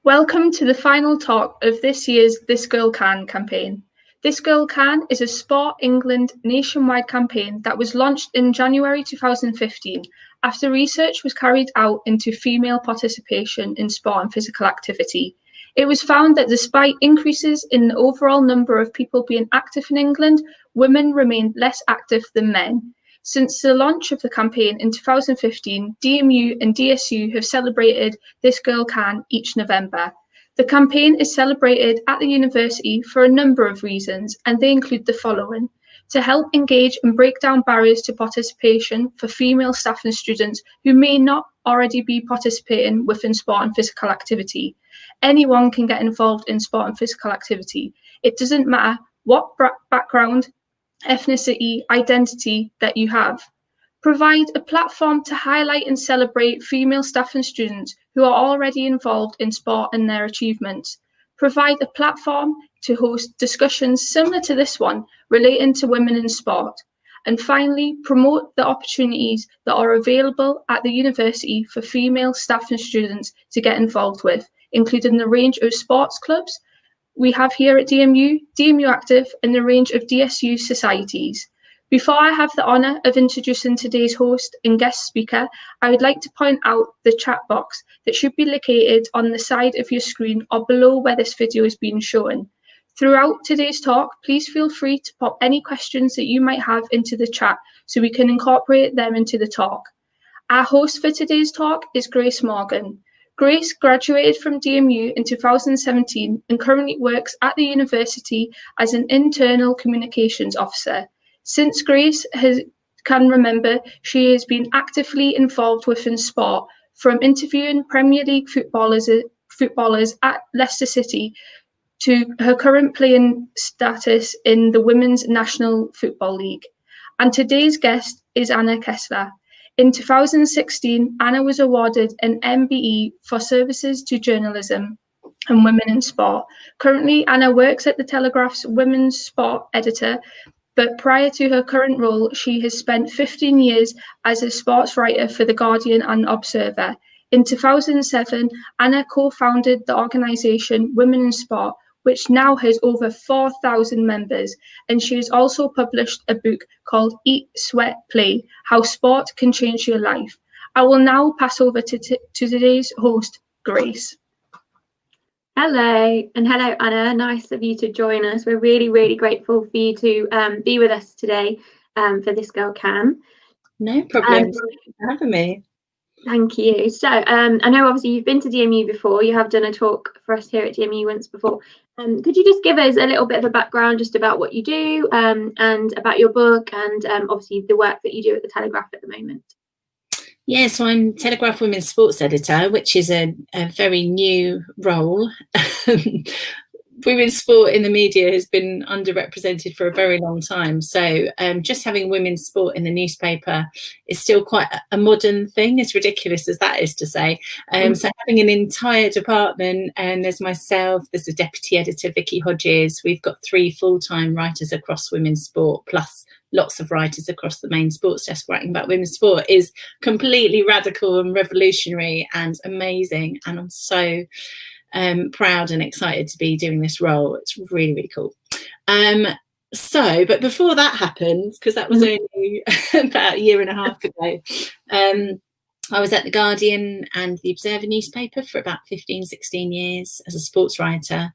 Welcome to the final talk of this year's This Girl Can campaign. This Girl Can is a Sport England nationwide campaign that was launched in January 2015 after research was carried out into female participation in sport and physical activity. It was found that despite increases in the overall number of people being active in England, women remained less active than men. Since the launch of the campaign in 2015, DMU and DSU have celebrated This Girl Can each November. The campaign is celebrated at the university for a number of reasons, and they include the following: to help engage and break down barriers to participation for female staff and students who may not already be participating within sport and physical activity. Anyone can get involved in sport and physical activity. It doesn't matter what background, ethnicity, identity that you have. Provide a platform to highlight and celebrate female staff and students who are already involved in sport and their achievements. Provide a platform to host discussions similar to this one relating to women in sport. And finally, promote the opportunities that are available at the university for female staff and students to get involved with, including the range of sports clubs we have here at DMU, DMU Active, and the range of DSU societies. Before I have the honour of introducing today's host and guest speaker, I would like to point out the chat box that should be located on the side of your screen or below where this video is being shown. Throughout today's talk, please feel free to pop any questions that you might have into the chat so we can incorporate them into the talk. Our host for today's talk is Grace Morgan. Grace graduated from DMU in 2017 and currently works at the university as an internal communications officer. Since Grace can remember, she has been actively involved within sport, from interviewing Premier League footballers at Leicester City to her current playing status in the Women's National Football League. And today's guest is Anna Kessel. In 2016, Anna was awarded an MBE for services to journalism and women in sport. Currently, Anna works at the Telegraph's women's sport editor, but prior to her current role, she has spent 15 years as a sports writer for The Guardian and Observer. In 2007, Anna co-founded the organisation Women in Sport, which now has over 4,000 members, and she has also published a book called Eat, Sweat, Play: How Sport Can Change Your Life. I will now pass over to today's host, Grace. Hello, and hello, Anna. Nice of you to join us. We're really, really grateful for you to be with us today for This Girl Can. No problem. Thank you for having me. Thank you. So I know obviously you've been to DMU before. You have done a talk for us here at DMU once before. Could you just give us a little bit of a background just about what you do and about your book and obviously the work that you do at the Telegraph at the moment? Yeah, so I'm Telegraph Women's Sports Editor, which is a very new role. Women's sport in the media has been underrepresented for a very long time. So just having women's sport in the newspaper is still quite a modern thing, as ridiculous as that is to say. So having an entire department, and there's myself, there's the deputy editor, Vicky Hodges. We've got 3 full-time writers across women's sport, plus lots of writers across the main sports desk writing about women's sport, is completely radical and revolutionary and amazing. And I'm so proud and excited to be doing this role. It's really, really cool. But before that happened, because that was only about a year and a half ago, I was at The Guardian and The Observer newspaper for about 15, 16 years as a sports writer.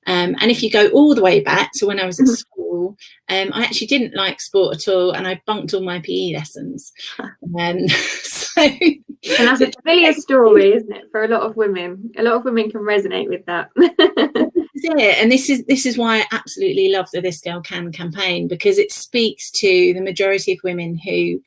And if you go all the way back to when I was at school, I actually didn't like sport at all, and I bunked all my PE lessons. And that's a familiar story, isn't it, for a lot of women? A lot of women can resonate with that. And this is why I absolutely love the This Girl Can campaign, because it speaks to the majority of women who,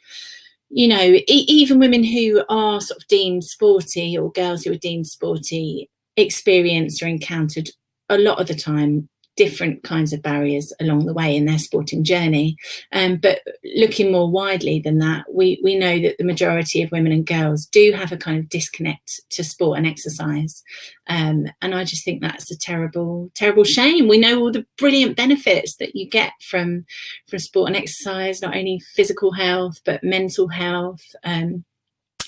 you know, even women who are sort of deemed sporty, or girls who are deemed sporty, experienced or encountered a lot of the time different kinds of barriers along the way in their sporting journey. But looking more widely than that, we know that the majority of women and girls do have a kind of disconnect to sport and exercise. And I just think that's a terrible, terrible shame. We know all the brilliant benefits that you get from sport and exercise, not only physical health, but mental health,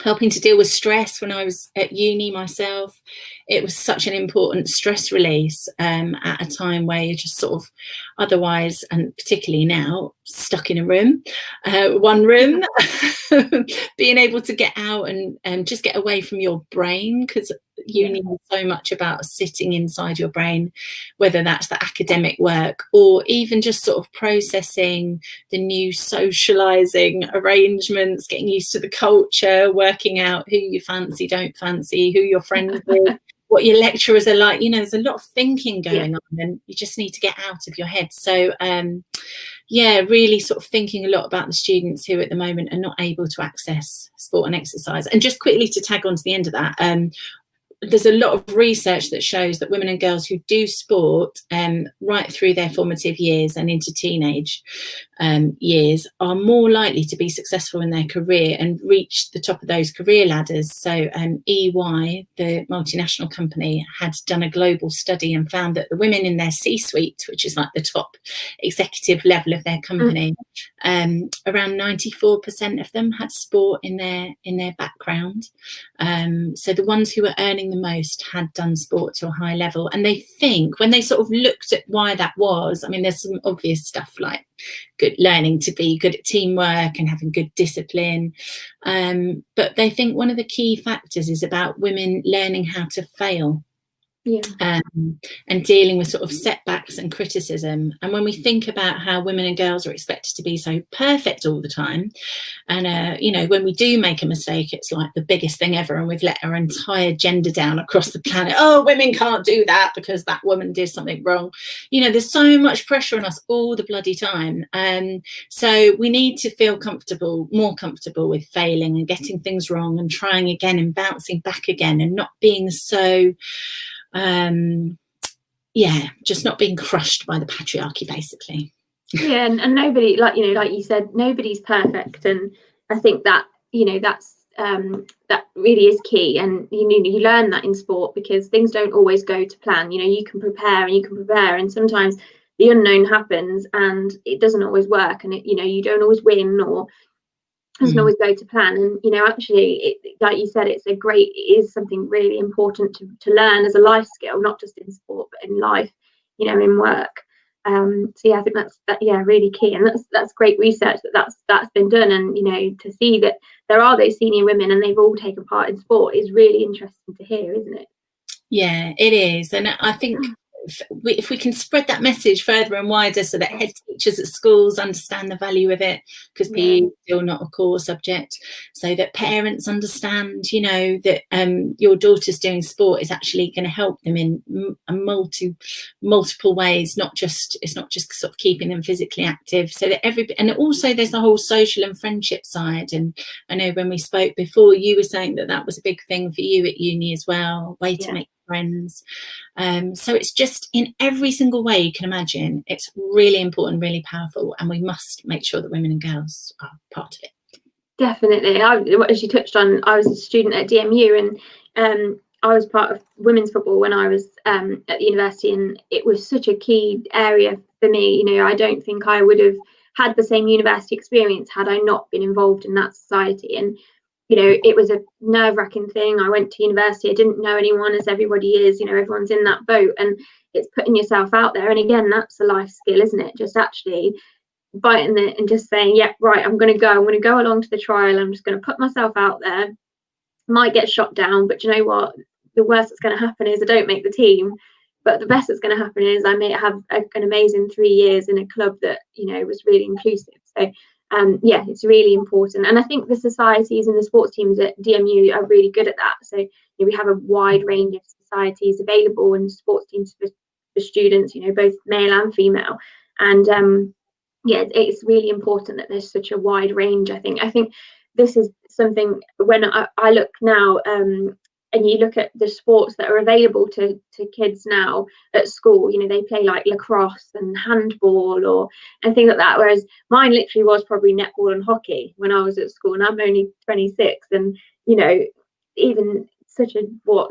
helping to deal with stress when I was at uni myself. It was such an important stress release at a time where you're just sort of otherwise, and particularly now, stuck in a room, one room, being able to get out and just get away from your brain, because uni is so much about sitting inside your brain, whether that's the academic work or even just sort of processing the new socializing arrangements, getting used to the culture, working out who you fancy, don't fancy, who your friends with, what your lecturers are like. You know, there's a lot of thinking going on, and you just need to get out of your head. So really sort of thinking a lot about the students who at the moment are not able to access sport and exercise. And just quickly to tag on to the end of that, there's a lot of research that shows that women and girls who do sport right through their formative years and into teenage years are more likely to be successful in their career and reach the top of those career ladders. So EY, the multinational company, had done a global study and found that the women in their C-suite, which is like the top executive level of their company, around 94% of them had sport in their background. So the ones who were earning the most had done sport to a high level. And they think, when they sort of looked at why that was, I mean, there's some obvious stuff like good learning to be good at teamwork and having good discipline, but they think one of the key factors is about women learning how to fail. And dealing with sort of setbacks and criticism. And when we think about how women and girls are expected to be so perfect all the time, and you know, when we do make a mistake, it's like the biggest thing ever, and we've let our entire gender down across the planet. Oh, women can't do that because that woman did something wrong. You know, there's so much pressure on us all the bloody time. So we need to feel comfortable, more comfortable with failing and getting things wrong and trying again and bouncing back again, and not being so just not being crushed by the patriarchy, basically. And nobody, like you said, nobody's perfect, and I think that, you know, that's that really is key. And you learn that in sport, because things don't always go to plan. You know, you can prepare and sometimes the unknown happens and it doesn't always work, and you don't always win, or doesn't always go to plan. And actually, like you said, it is something really important to learn as a life skill, not just in sport but in life, in work. So I think that's really key, and that's great research that's been done. And to see that there are those senior women and they've all taken part in sport is really interesting to hear, isn't it? Yeah, it is. And I think if we can spread that message further and wider, so that head teachers at schools understand the value of it, because PE is still not a core subject, so that parents understand, that your daughter's doing sport is actually going to help them in multiple ways. It's not just sort of keeping them physically active, so that and also there's the whole social and friendship side. And I know when we spoke before, you were saying that was a big thing for you at uni as well, way to make friends. So it's just in every single way you can imagine, it's really important, really powerful, and we must make sure that women and girls are part of it. Definitely. As you touched on, I was a student at DMU, and I was part of women's football when I was at the university, and it was such a key area for me. I don't think I would have had the same university experience had I not been involved in that society. And it was a nerve-wracking thing. I went to university, I didn't know anyone, as everybody is, everyone's in that boat, and it's putting yourself out there. And again, that's a life skill, isn't it? Just actually biting it and just saying, yeah, right, I'm going to go along to the trial. I'm just going to put myself out there. Might get shot down, but you know what? The worst that's going to happen is I don't make the team. But the best that's going to happen is I may have an amazing 3 years in a club that, was really inclusive. So it's really important. And I think the societies and the sports teams at DMU are really good at that. So we have a wide range of societies available and sports teams for students, both male and female. And it's really important that there's such a wide range. I think this is something, when I look now, and you look at the sports that are available to kids now at school, they play like lacrosse and handball and things like that. Whereas mine literally was probably netball and hockey when I was at school, and I'm only 26. And, even so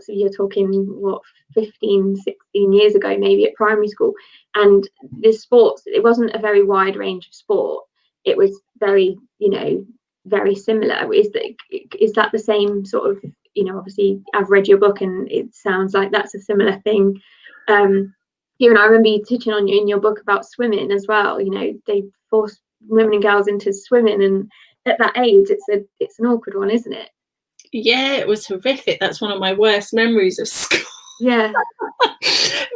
you're talking, 15, 16 years ago, maybe at primary school. And this sports, it wasn't a very wide range of sport. It was very, very similar. Is that the same sort of, you know, obviously I've read your book and it sounds like that's a similar thing. You know, I remember you touching on in your book about swimming as well. You know, they force women and girls into swimming, and at that age it's an awkward one, isn't it? Yeah, it was horrific. That's one of my worst memories of school. Yeah.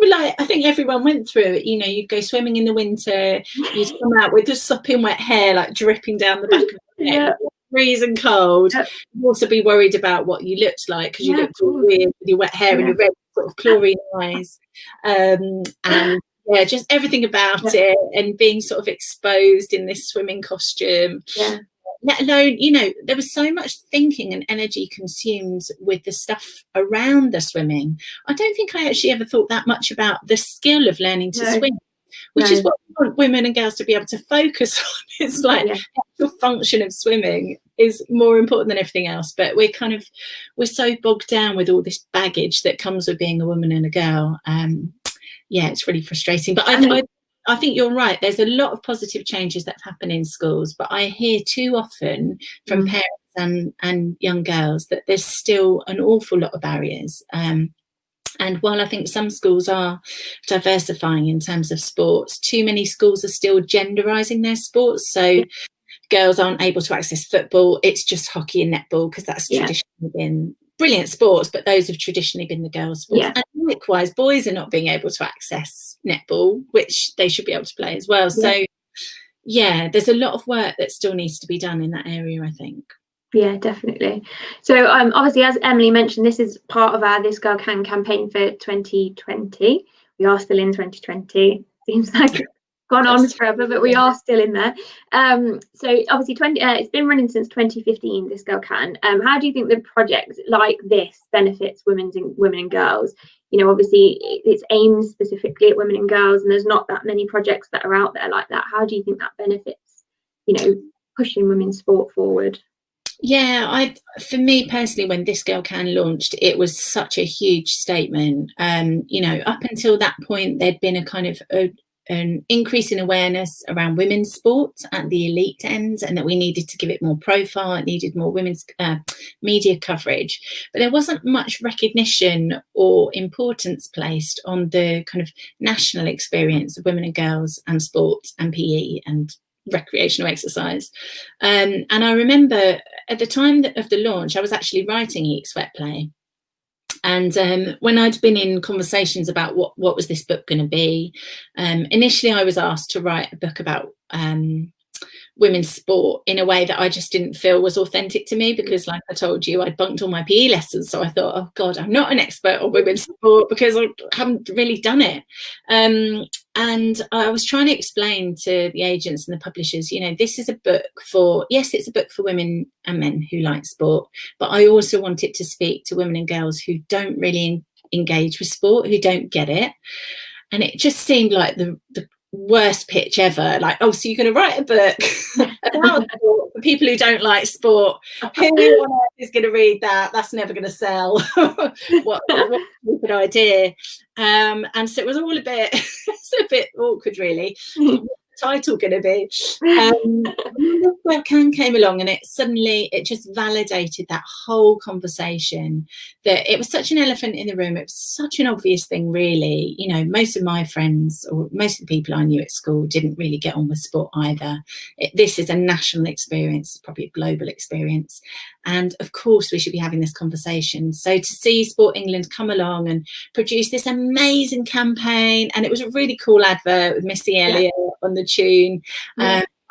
Like, I think everyone went through it. You know, you'd go swimming in the winter, you'd come out with the sopping wet hair like dripping down the back of the head, freezing cold. You'd also be worried about what you looked like, because you looked all weird with your wet hair and your red sort of chlorine eyes, and yeah, just everything about it, and being sort of exposed in this swimming costume. Let alone, you know, there was so much thinking and energy consumed with the stuff around the swimming. I don't think I actually ever thought that much about the skill of learning to swim, which is what we want women and girls to be able to focus on. It's like the actual function of swimming is more important than everything else. But we're so bogged down with all this baggage that comes with being a woman and a girl. Yeah, it's really frustrating. But I think you're right. There's a lot of positive changes that happen in schools, but I hear too often from parents and young girls that there's still an awful lot of barriers. And while I think some schools are diversifying in terms of sports, too many schools are still genderising their sports. So girls aren't able to access football. It's just hockey and netball, because that's traditionally been brilliant sports, but those have traditionally been the girls' sports. And likewise, boys are not being able to access netball, which they should be able to play as well. So yeah, there's a lot of work that still needs to be done in that area, I think. Yeah, definitely. So obviously, as Emily mentioned, this is part of our This Girl Can campaign for 2020. We are still in 2020. Seems like gone on forever, but we are still in there. So obviously it's been running since 2015, This Girl Can. How do you think the project like this benefits women and girls? You know, obviously it's aimed specifically at women and girls, and there's not that many projects that are out there like that. How do you think that benefits, you know, pushing women's sport forward? Yeah, for me personally, when This Girl Can launched, it was such a huge statement. You know, up until that point, there'd been a kind of an increase in awareness around women's sports at the elite end, and that we needed to give it more profile. It needed more women's media coverage, but there wasn't much recognition or importance placed on the kind of national experience of women and girls and sports and PE and recreational exercise. And I remember at the time of the launch, I was actually writing Eat, Sweat, Play. And when I'd been in conversations about what was this book going to be, initially I was asked to write a book about women's sport in a way that I just didn't feel was authentic to me, because like I told you, I'd bunked all my PE lessons. So I thought, oh God, I'm not an expert on women's sport because I haven't really done it. And I was trying to explain to the agents and the publishers, you know, this is a book for, yes, it's a book for women and men who like sport, but I also want it to speak to women and girls who don't really engage with sport, who don't get it. And it just seemed like the worst pitch ever. Like, oh, so you're going to write a book about sport for people who don't like sport? Who on earth is going to read that? That's never going to sell. what a stupid idea. And so it was all it's a bit awkward, really. What's the title going to be? This Girl Can came along, and it just validated that whole conversation, that it was such an elephant in the room. It was such an obvious thing, really. You know, most of my friends, or most of the people I knew at school, didn't really get on with sport either. This is a national experience, probably a global experience. And of course we should be having this conversation. So to see Sport England come along and produce this amazing campaign, and it was a really cool advert with Missy Elliott on the tune.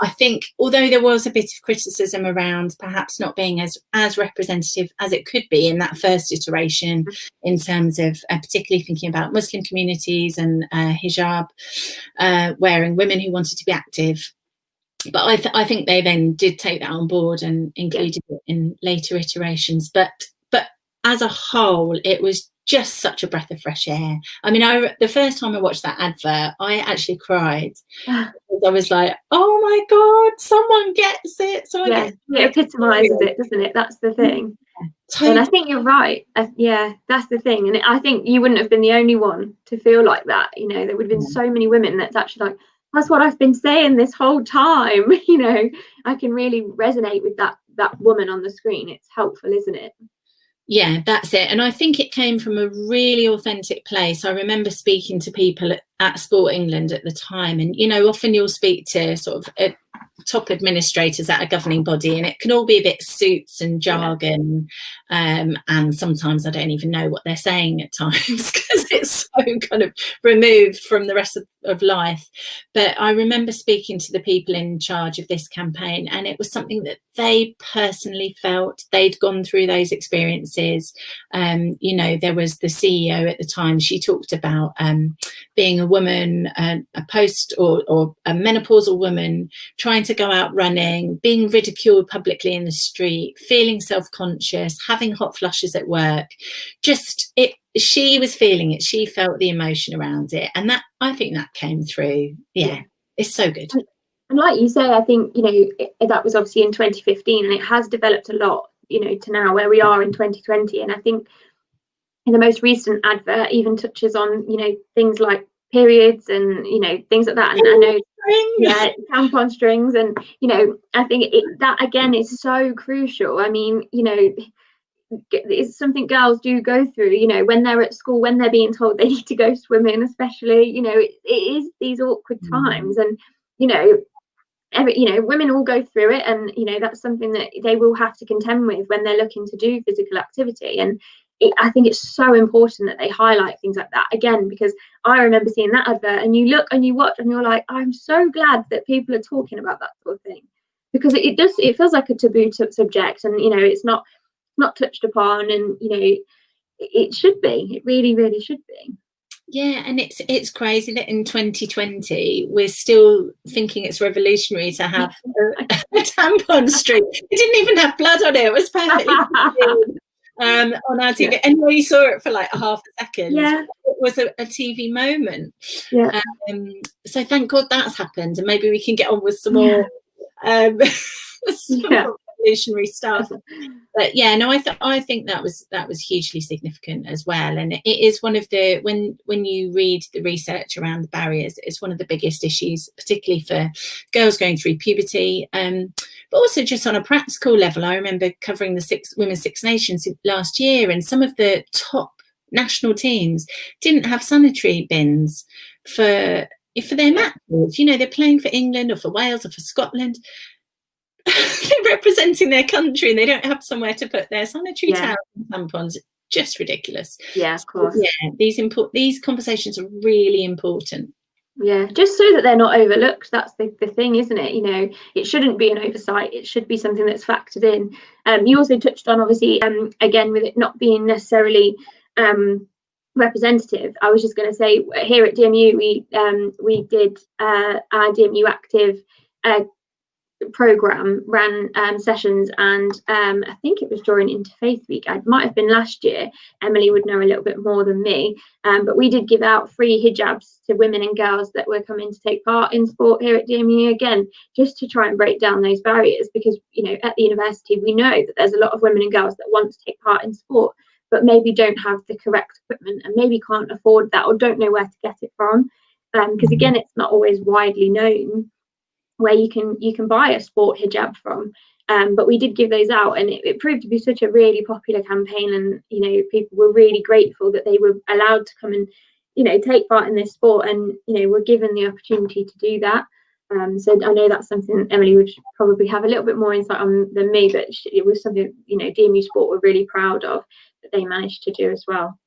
I think, although there was a bit of criticism around perhaps not being as representative as it could be in that first iteration, in terms of particularly thinking about Muslim communities and hijab wearing women who wanted to be active. But I think they then did take that on board and included it in later iterations. But as a whole, it was just such a breath of fresh air. I mean, the first time I watched that advert, I actually cried. I was like, oh my God, someone gets it. It epitomises it, doesn't it? That's the thing. Totally. And I think you're right. That's the thing. And I think you wouldn't have been the only one to feel like that. You know, there would have been so many women that's actually like, that's what I've been saying this whole time. You know, I can really resonate with that that woman on the screen, it's helpful, isn't it? Yeah, that's it. And I think it came from a really authentic place. I remember speaking to people at Sport England at the time, and, you know, often you'll speak to sort of top administrators at a governing body, and it can all be a bit suits and jargon, and sometimes I don't even know what they're saying at times because it's so kind of removed from the rest of life. But I remember speaking to the people in charge of this campaign, and it was something that they personally felt. They'd gone through those experiences. You know, there was the CEO at the time, she talked about being a woman, a post or a menopausal woman, trying to go out running, being ridiculed publicly in the street, feeling self-conscious, having hot flushes at work. Just it, she was feeling it. She felt the emotion around it, and that, I think, that came through. Yeah, it's so good. And like you say, I think, you know, that was obviously in 2015, and it has developed a lot, you know, to now where we are in 2020. And I think in the most recent advert even touches on, you know, things like periods and, you know, things like that. And I know, yeah, tampon strings, and, you know, I think that again is so crucial. I mean, you know, it's something girls do go through, you know, when they're at school, when they're being told they need to go swimming, especially, you know, it is these awkward times. And, you know, women all go through it, and, you know, that's something that they will have to contend with when they're looking to do physical activity. And I think it's so important that they highlight things like that again, because I remember seeing that advert, and you look and you watch and you're like, I'm so glad that people are talking about that sort of thing, because it feels like a taboo subject, and, you know, it's not touched upon, and, you know, it should be. It really, really should be. Yeah, and it's crazy that in 2020 we're still thinking it's revolutionary to have a tampon string. It didn't even have blood on it. It was perfectly on our TV, and we saw it for like a half a second. Yeah, it was a TV moment. Yeah. So thank God that's happened, and maybe we can get on with some more revolutionary stuff. But yeah, no, I think that was hugely significant as well. And it is one of the, when you read the research around the barriers, it's one of the biggest issues, particularly for girls going through puberty, but also just on a practical level. I remember covering the Women's Six Nations last year, and some of the top national teams didn't have sanitary bins for their matches. You know, they're playing for England or for Wales or for Scotland. They're representing their country, and they don't have somewhere to put their sanitary towels and tampons. Just ridiculous. Yeah, of course. So, yeah, these conversations are really important. Yeah, just so that they're not overlooked. That's the thing, isn't it? You know, it shouldn't be an oversight. It should be something that's factored in. You also touched on, obviously, again, with it not being necessarily representative. I was just going to say, here at DMU, we did our DMU Active program, ran sessions, and I think it was during Interfaith Week. It might have been last year. Emily would know a little bit more than me, but we did give out free hijabs to women and girls that were coming to take part in sport here at DMU, again, just to try and break down those barriers, because, you know, at the university we know that there's a lot of women and girls that want to take part in sport, but maybe don't have the correct equipment, and maybe can't afford that, or don't know where to get it from, because again, it's not always widely known where you can buy a sport hijab from, but we did give those out, and it proved to be such a really popular campaign. And, you know, people were really grateful that they were allowed to come and, you know, take part in this sport, and, you know, were given the opportunity to do that. So I know that's something Emily would probably have a little bit more insight on than me, but it was something, you know, DMU Sport were really proud of, that they managed to do as well.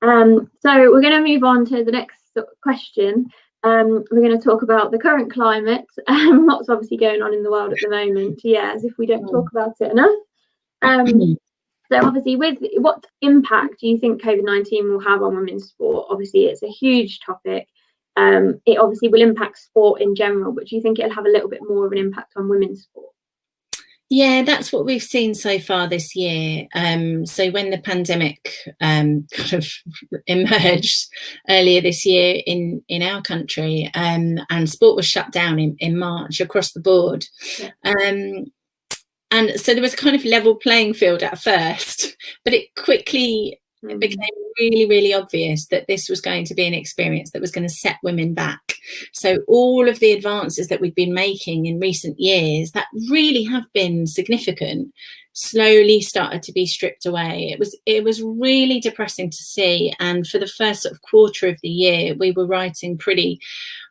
So we're going to move on to the next question. We're going to talk about the current climate, what's obviously going on in the world at the moment. Yeah, as if we don't talk about it enough. So obviously, with what impact do you think COVID-19 will have on women's sport? Obviously, it's a huge topic. It obviously will impact sport in general, but do you think it'll have a little bit more of an impact on women's sport? Yeah, that's what we've seen so far this year. So when the pandemic kind of emerged earlier this year in our country, and sport was shut down in March across the board. And so there was a kind of level playing field at first, but it quickly it became really, really obvious that this was going to be an experience that was going to set women back. So all of the advances that we've been making in recent years that really have been significant slowly started to be stripped away. It was really depressing to see. And for the first sort of quarter of the year, we were writing pretty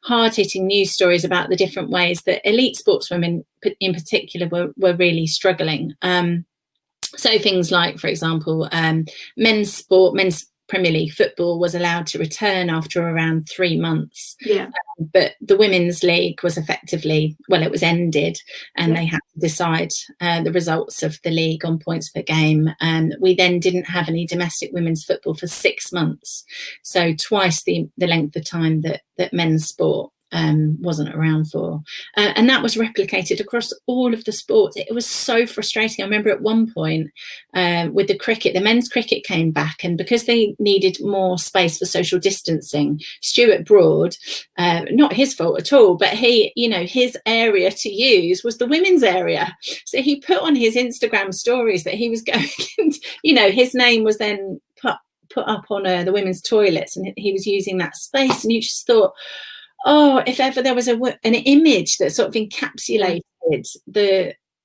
hard-hitting news stories about the different ways that elite sportswomen in particular were really struggling. So things like, for example, men's Premier League football was allowed to return after around 3 months. Yeah. But the Women's League was effectively, well, it was ended, and they had to decide the results of the league on points per game. And we then didn't have any domestic women's football for 6 months. So twice the length of time that men's sport wasn't around for, and that was replicated across all of the sports. It was so frustrating. I remember at one point with the cricket, the men's cricket came back, and because they needed more space for social distancing, Stuart Broad, not his fault at all, but his area to use was the women's area. So he put on his Instagram stories that he was going, his name was then put up on the women's toilets, and he was using that space, and you just thought, oh, if ever there was an image that sort of encapsulated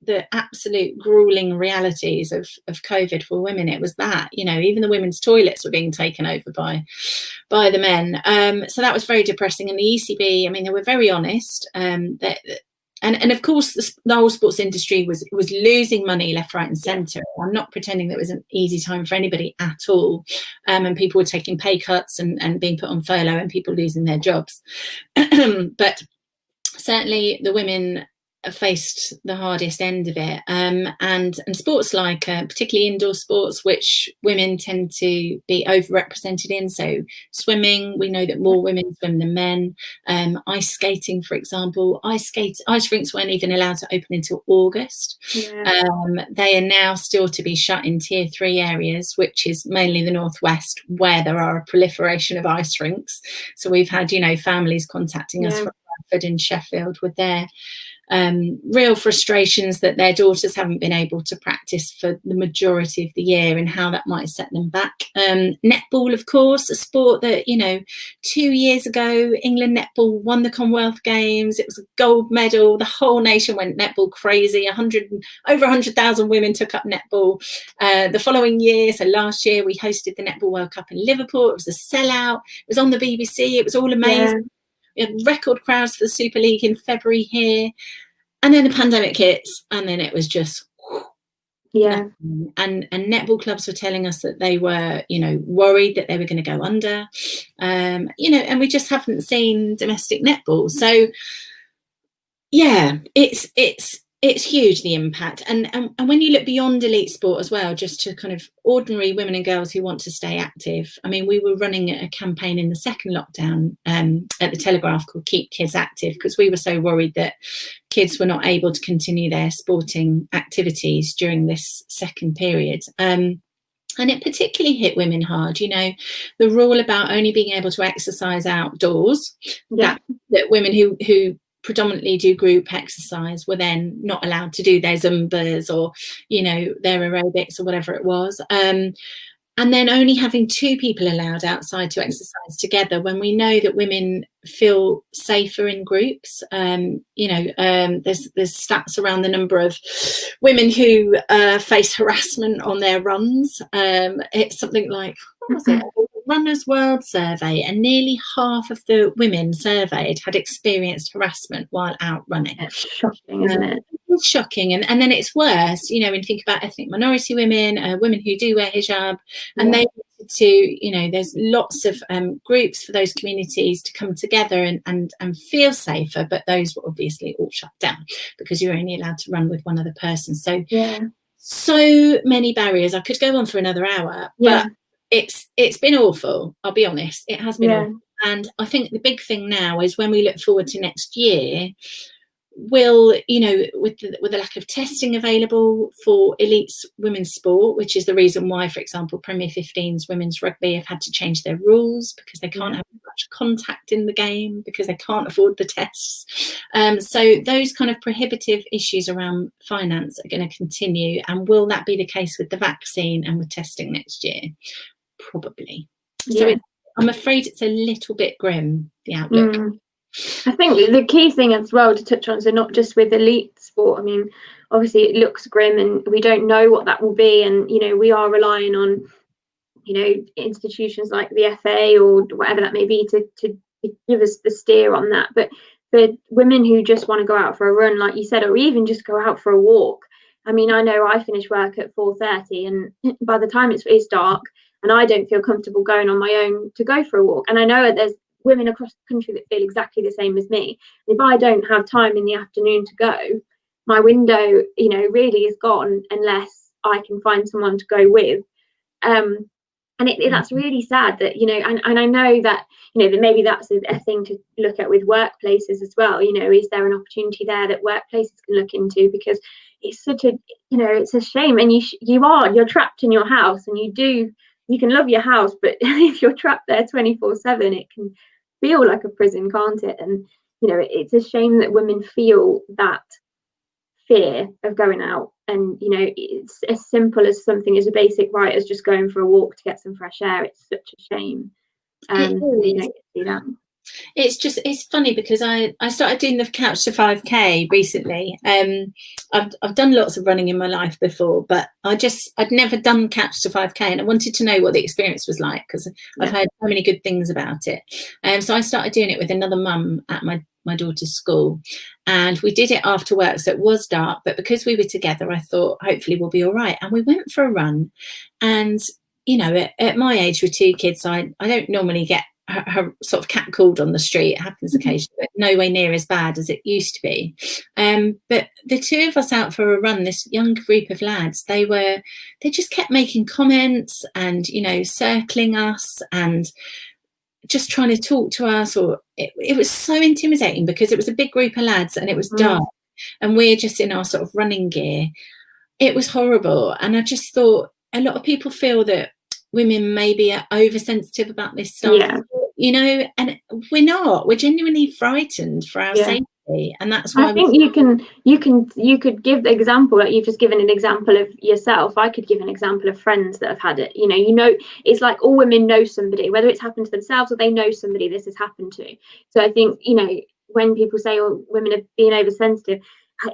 the absolute grueling realities of COVID for women, it was that. Even the women's toilets were being taken over by the men. So that was very depressing. And the ECB, I mean, they were very honest. And of course, the whole sports industry was losing money left, right, and centre. I'm not pretending that it was an easy time for anybody at all. And people were taking pay cuts and being put on furlough, and people losing their jobs. But certainly the women faced the hardest end of it. And sports like particularly indoor sports, which women tend to be overrepresented in. So swimming, we know that more women swim than men. Ice skating, for example, ice rinks weren't even allowed to open until August. They are now still to be shut in tier 3 areas, which is mainly the northwest, where there are a proliferation of ice rinks. So we've had families contacting us from Montfort and Sheffield with their real frustrations that their daughters haven't been able to practice for the majority of the year, and how that might set them back. Netball, of course, a sport that 2 years ago England netball won the Commonwealth Games. It was a gold medal. The whole nation went netball crazy. Over 100,000 women took up netball. The following year, so last year, we hosted the Netball World Cup in Liverpool. It was a sellout. It was on the BBC. It was all amazing. We had record crowds for the Super League in February here, and then the pandemic hits, and then it was just nothing. And netball clubs were telling us that they were worried that they were going to go under, and we just haven't seen domestic netball. So it's huge, the impact. And when you look beyond elite sport as well, just to kind of ordinary women and girls who want to stay active. I mean, we were running a campaign in the second lockdown at the Telegraph called Keep Kids Active, because we were so worried that kids were not able to continue their sporting activities during this second period. And it particularly hit women hard. The rule about only being able to exercise outdoors, that women who predominantly do group exercise were then not allowed to do their Zumbas or their aerobics or whatever it was, and then only having 2 people allowed outside to exercise together, when we know that women feel safer in groups. There's stats around the number of women who face harassment on their runs. It's something like, what was it? Runners World Survey, and nearly half of the women surveyed had experienced harassment while out running. It's shocking, isn't it? It's shocking. And then it's worse, when you think about ethnic minority women, women who do wear hijab, and they wanted to, there's lots of groups for those communities to come together and feel safer, but those were obviously all shut down because you're only allowed to run with one other person. So many barriers. I could go on for another hour, but it's been awful. I'll be honest, it has been awful. And I think the big thing now is when we look forward to next year, will with the lack of testing available for elite women's sport, which is the reason why, for example, Premier 15's women's rugby have had to change their rules, because they can't have much contact in the game because they can't afford the tests. So those kind of prohibitive issues around finance are going to continue. And will that be the case with the vaccine and with testing next year? probably. Yeah. So I'm afraid it's a little bit grim, the outlook. I think the key thing as well to touch on, so not just with elite sport, I mean, obviously it looks grim and we don't know what that will be, and you know, we are relying on, you know, institutions like the FA or whatever that may be to give us the steer on that. But for women who just want to go out for a run, like you said, or even just go out for a walk, I mean, I know I finish work at 4:30 and by the time it's dark and I don't feel comfortable going on my own to go for a walk, and I know there's women across the country that feel exactly the same as me. If I don't have time in the afternoon to go, my window, you know, really is gone unless I can find someone to go with. And that's really sad that, you know, and I know that, you know, that maybe that's a thing to look at with workplaces as well. You know, is there an opportunity there that workplaces can look into? Because it's such a, you know, it's a shame. And you're trapped in your house, and you can love your house, but if you're trapped there 24/7, it can feel like a prison, can't it? And, you know, it's a shame that women feel that fear of going out, and you know, it's as simple as something as a basic right as just going for a walk to get some fresh air. It's such a shame you don't get to see that. It's funny because I started doing the Couch to 5K recently. I've done lots of running in my life before, but I'd never done Couch to 5K, and I wanted to know what the experience was like because I've heard so many good things about it. So I started doing it with another mum at my daughter's school, and we did it after work, so it was dark, but because we were together I thought hopefully we'll be all right, and we went for a run. And you know, at my age with two kids, I don't normally get her sort of catcalled on the street. It happens occasionally, but nowhere near as bad as it used to be. But the two of us out for a run, this young group of lads, they just kept making comments and, you know, circling us and just trying to talk to us, or it was so intimidating because it was a big group of lads and it was dark and we're just in our sort of running gear. It was horrible. And I just thought a lot of people feel that women maybe are oversensitive about this stuff, you know, and we're not. We're genuinely frightened for our safety, and that's why I think you could give the example, like you've just given an example of yourself. I could give an example of friends that have had it. You know, it's like all women know somebody, whether it's happened to themselves or they know somebody this has happened to. So I think, you know, when people say, oh, women are being oversensitive,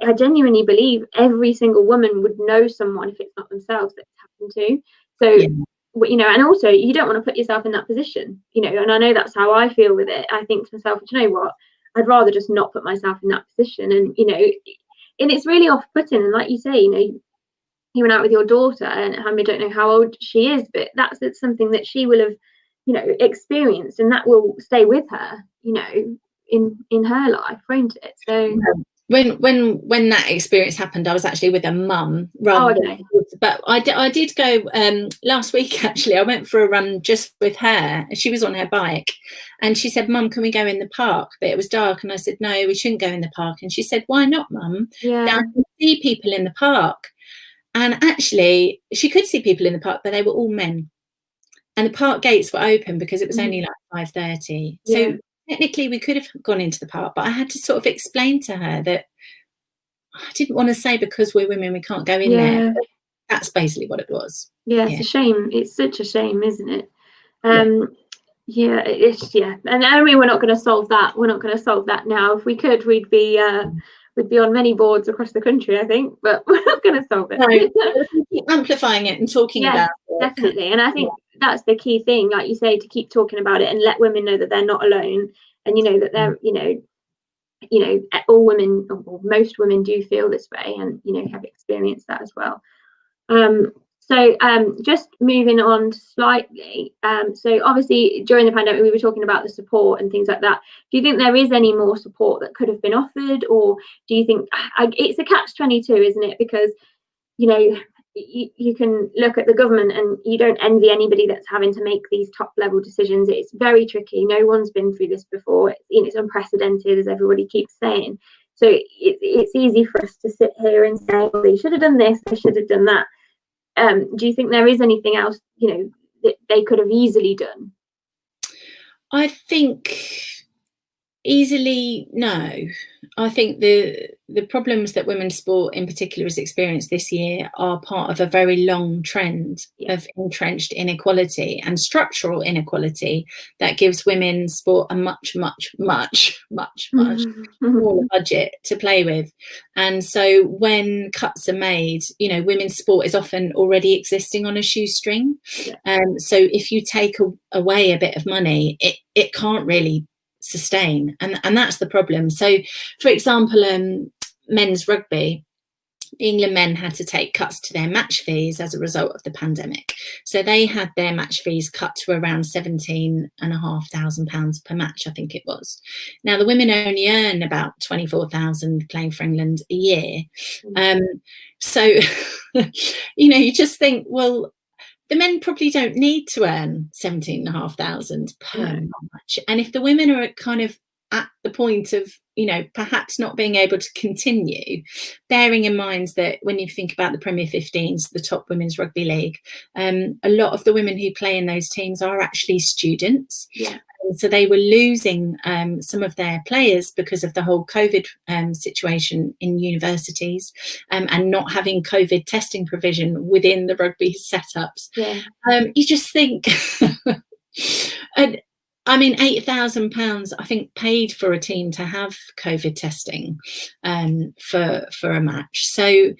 I genuinely believe every single woman would know someone, if it's not themselves, that it's happened to. So you know, and also you don't want to put yourself in that position, you know, and I know that's how I feel with it. I think to myself, you know what, I'd rather just not put myself in that position. And, you know, and it's really off-putting. And like you say, you know, you went out with your daughter, and I don't know how old she is, but that's something that she will have, you know, experienced, and that will stay with her, you know, in her life, won't it? So when that experience happened, I was actually with a mum but I did go last week. Actually, I went for a run just with her. She was on her bike and she said, Mum, can we go in the park? But it was dark, and I said, no, we shouldn't go in the park. And she said, why not, Mum? I can see people in the park. And actually she could see people in the park, but they were all men, and the park gates were open because it was only like 5:30. So technically we could have gone into the park, but I had to sort of explain to her that I didn't want to say because we're women we can't go in there. That's basically what it was. It's a shame. It's such a shame, isn't it? And I mean, we're not going to solve that now. If we could, we'd be on many boards across the country, I think, but we're not going to solve it. No, keep amplifying it and talking about it. Definitely. And I think that's the key thing, like you say, to keep talking about it and let women know that they're not alone, and you know that they're you know all women, or most women, do feel this way, and you know, have experienced that as well. So just moving on slightly, so obviously during the pandemic we were talking about the support and things like that. Do you think there is any more support that could have been offered, or do you think it's a catch-22, isn't it? Because, you know, you can look at the government and you don't envy anybody that's having to make these top level decisions. It's very tricky. No one's been through this before. It's unprecedented, as everybody keeps saying. So it's easy for us to sit here and say, well, they should have done this, they should have done that. Do you think there is anything else, you know, that they could have easily done? I think Easily, no. I think the problems that women's sport in particular has experienced this year are part of a very long trend of entrenched inequality and structural inequality that gives women's sport a much smaller budget to play with. And so when cuts are made, you know, women's sport is often already existing on a shoestring. So if you take away a bit of money, it can't really sustain, and that's the problem. So for example, men's rugby, England men had to take cuts to their match fees as a result of the pandemic, so they had their match fees cut to around £17,500 per match, I think it was. Now the women only earn about 24,000 playing for England a year. So you know, you just think, well, the men probably don't need to earn 17,500 per match. And if the women are kind of at the point of, you know, perhaps not being able to continue, bearing in mind that when you think about the Premier 15s, the top women's rugby league, a lot of the women who play in those teams are actually students. So they were losing some of their players because of the whole COVID situation in universities, and not having COVID testing provision within the rugby setups. You just think, and I mean, £8,000, I think, paid for a team to have COVID testing for a match. So,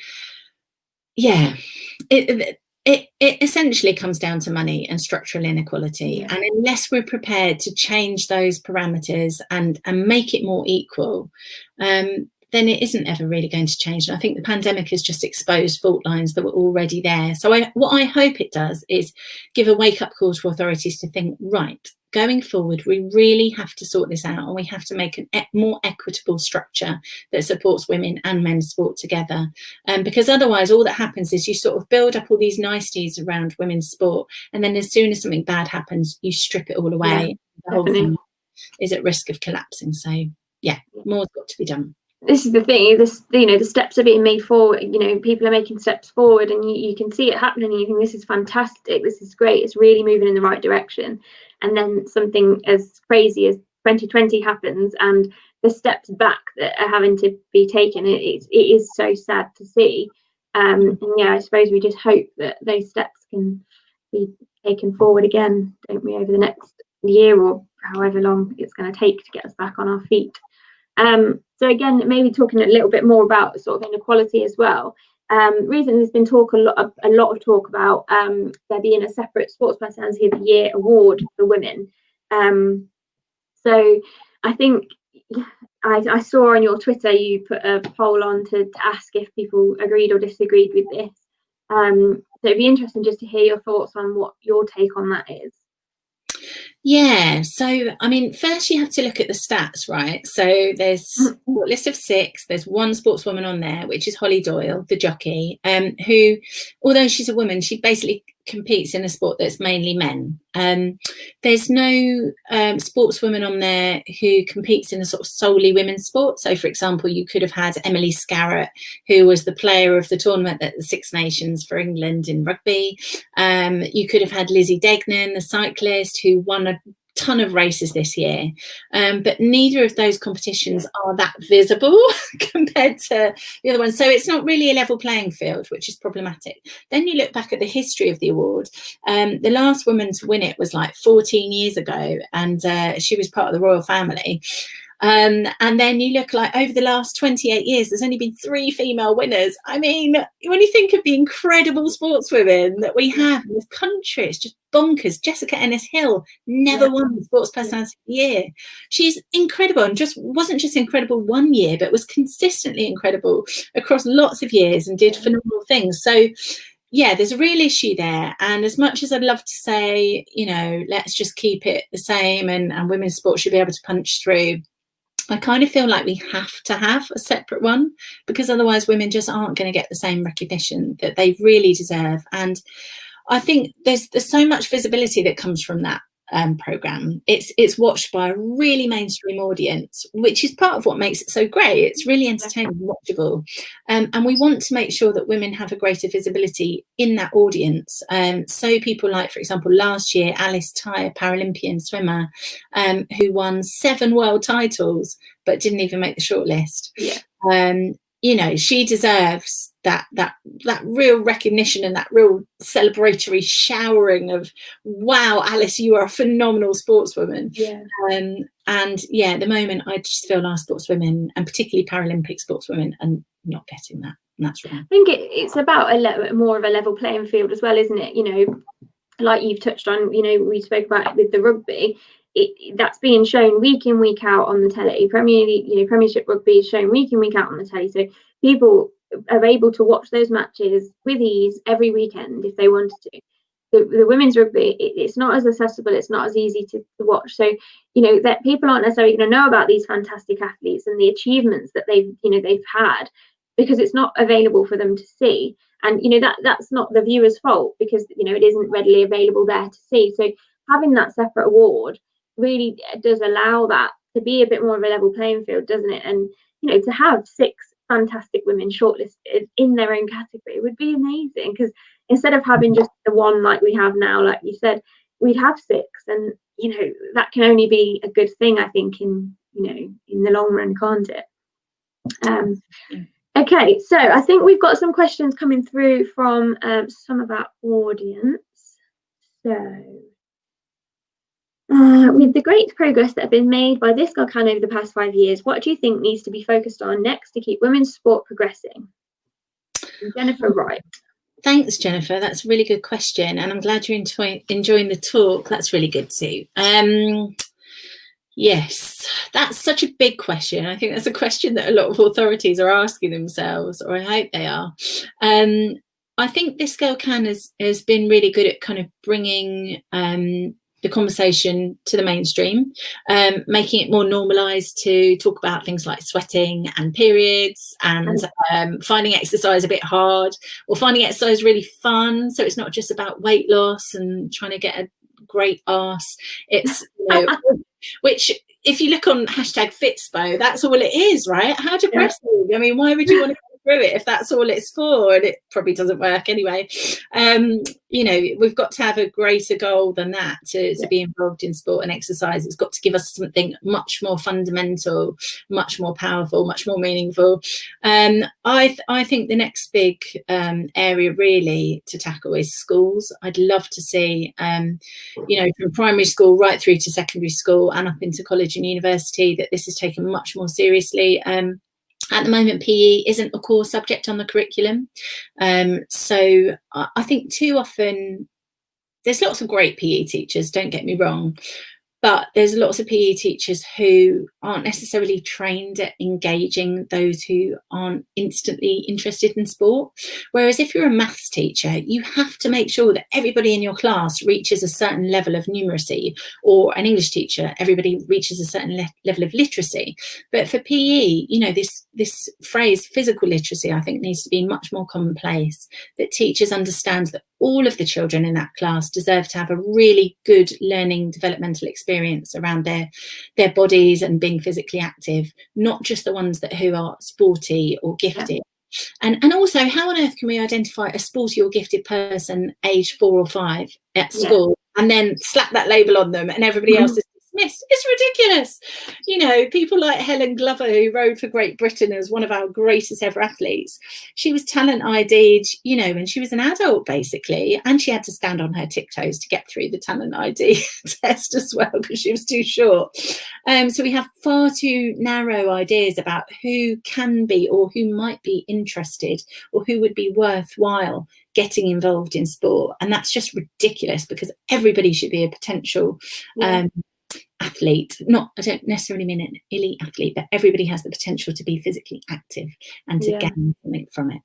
yeah, it essentially comes down to money and structural inequality. And unless we're prepared to change those parameters and make it more equal, then it isn't ever really going to change. And I think the pandemic has just exposed fault lines that were already there. So what I hope it does is give a wake-up call to authorities to think, right, going forward, we really have to sort this out, and we have to make a more equitable structure that supports women and men's sport together. Because otherwise, all that happens is you sort of build up all these niceties around women's sport, and then as soon as something bad happens, you strip it all away. The whole thing is at risk of collapsing. So, yeah, more's got to be done. This is the thing, the steps are being made forward, you know, people are making steps forward, and you can see it happening, and you think, this is fantastic, this is great, it's really moving in the right direction. And then something as crazy as 2020 happens, and the steps back that are having to be taken, it is so sad to see. And I suppose we just hope that those steps can be taken forward again, don't we, over the next year or however long it's going to take to get us back on our feet. So again, maybe talking a little bit more about sort of inequality as well. Recently there's been a lot of talk about there being a separate Sports Personality of the Year award for women. So I think I saw on your Twitter you put a poll on to ask if people agreed or disagreed with this. So it'd be interesting just to hear your thoughts on what your take on that is. Yeah, so I mean, first you have to look at the stats, right? So there's a list of 6. There's one sportswoman on there, which is Holly Doyle, the jockey, who, although she's a woman, she basically competes in a sport that's mainly men. There's no sportswoman on there who competes in a sort of solely women's sport. So, for example, you could have had Emily Scarrett, who was the player of the tournament at the Six Nations for England in rugby. You could have had Lizzie Degnan, the cyclist, who won a ton of races this year, but neither of those competitions are that visible compared to the other ones, so it's not really a level playing field, which is problematic. Then you look back at the history of the award. The last woman to win it was like 14 years ago, and she was part of the royal family. And then you look like over the last 28 years, there's only been 3 female winners. I mean, when you think of the incredible sportswomen that we have in this country, it's just bonkers. Jessica Ennis-Hill never won the Sports Personality of the Year. She's incredible, and wasn't just incredible one year, but was consistently incredible across lots of years and did phenomenal things. So, yeah, there's a real issue there. And as much as I'd love to say, you know, let's just keep it the same and women's sport should be able to punch through, I kind of feel like we have to have a separate one, because otherwise women just aren't going to get the same recognition that they really deserve. And I think there's so much visibility that comes from that. programme. It's watched by a really mainstream audience, which is part of what makes it so great. It's really entertaining and watchable, and we want to make sure that women have a greater visibility in that audience. So people like, for example, last year Alice Tai, a Paralympian swimmer, who won 7 world titles but didn't even make the shortlist. You know, she deserves that real recognition and that real celebratory showering of, wow, Alice, you are a phenomenal sportswoman. And yeah, at the moment, I just feel our sportswomen, and particularly Paralympic sportswomen, are not getting that. And that's wrong. I think it's about more of a level playing field as well, isn't it? You know, like you've touched on, you know, we spoke about it with the rugby. That's being shown week in, week out on the telly. Premiership rugby is shown week in, week out on the telly. So people are able to watch those matches with ease every weekend if they wanted to. The women's rugby, it's not as accessible, it's not as easy to watch. So, you know, that people aren't necessarily going to know about these fantastic athletes and the achievements that they've had, because it's not available for them to see. And, you know, that's not the viewer's fault, because, you know, it isn't readily available there to see. So having that separate award really does allow that to be a bit more of a level playing field, doesn't it? And, you know, to have 6 fantastic women shortlisted in their own category would be amazing, because instead of having just the one like we have now, like you said, we'd have 6, and, you know, that can only be a good thing, I think, in the long run, can't it? Okay, so I think we've got some questions coming through from some of our audience. So with the great progress that has been made by This Girl Can over the past 5 years, what do you think needs to be focused on next to keep women's sport progressing? Jennifer Wright. Thanks, Jennifer. That's a really good question, and I'm glad you're enjoying the talk. That's really good too. Yes, that's such a big question. I think that's a question that a lot of authorities are asking themselves, or I hope they are. I think This Girl Can has been really good at kind of bringing the conversation to the mainstream, making it more normalised to talk about things like sweating and periods, and finding exercise a bit hard, or finding exercise really fun. So it's not just about weight loss and trying to get a great arse. It's, you know, which, if you look on #Fitspo, that's all it is, right? How depressing. I mean, why would you want to go through it if that's all it's for? And it probably doesn't work anyway. You know, we've got to have a greater goal than that to be involved in sport and exercise. It's got to give us something much more fundamental, much more powerful, much more meaningful. I think the next big area really to tackle is schools. I'd love to see, you know, from primary school right through to secondary school and up into college and university, that this is taken much more seriously. At the moment, PE isn't a core subject on the curriculum. So I think too often, there's lots of great PE teachers, don't get me wrong, but there's lots of PE teachers who aren't necessarily trained at engaging those who aren't instantly interested in sport. Whereas if you're a maths teacher, you have to make sure that everybody in your class reaches a certain level of numeracy, or an English teacher, everybody reaches a certain level of literacy. But for PE, you know, this phrase physical literacy, I think, needs to be much more commonplace, that teachers understand that all of the children in that class deserve to have a really good learning developmental experience around their bodies and being physically active, not just the ones who are sporty or gifted. And also, how on earth can we identify a sporty or gifted person aged 4 or 5 at school and then slap that label on them and everybody else is dismissed? It's ridiculous. You know, people like Helen Glover, who rode for Great Britain as one of our greatest ever athletes, she was talent ID'd, you know, when she was an adult, basically, and she had to stand on her tiptoes to get through the talent ID test as well, because she was too short. So we have far too narrow ideas about who can be, or who might be interested, or who would be worthwhile getting involved in sport. And that's just ridiculous, because everybody should be a potential athlete. I don't necessarily mean an elite athlete, but everybody has the potential to be physically active and to gain something from it.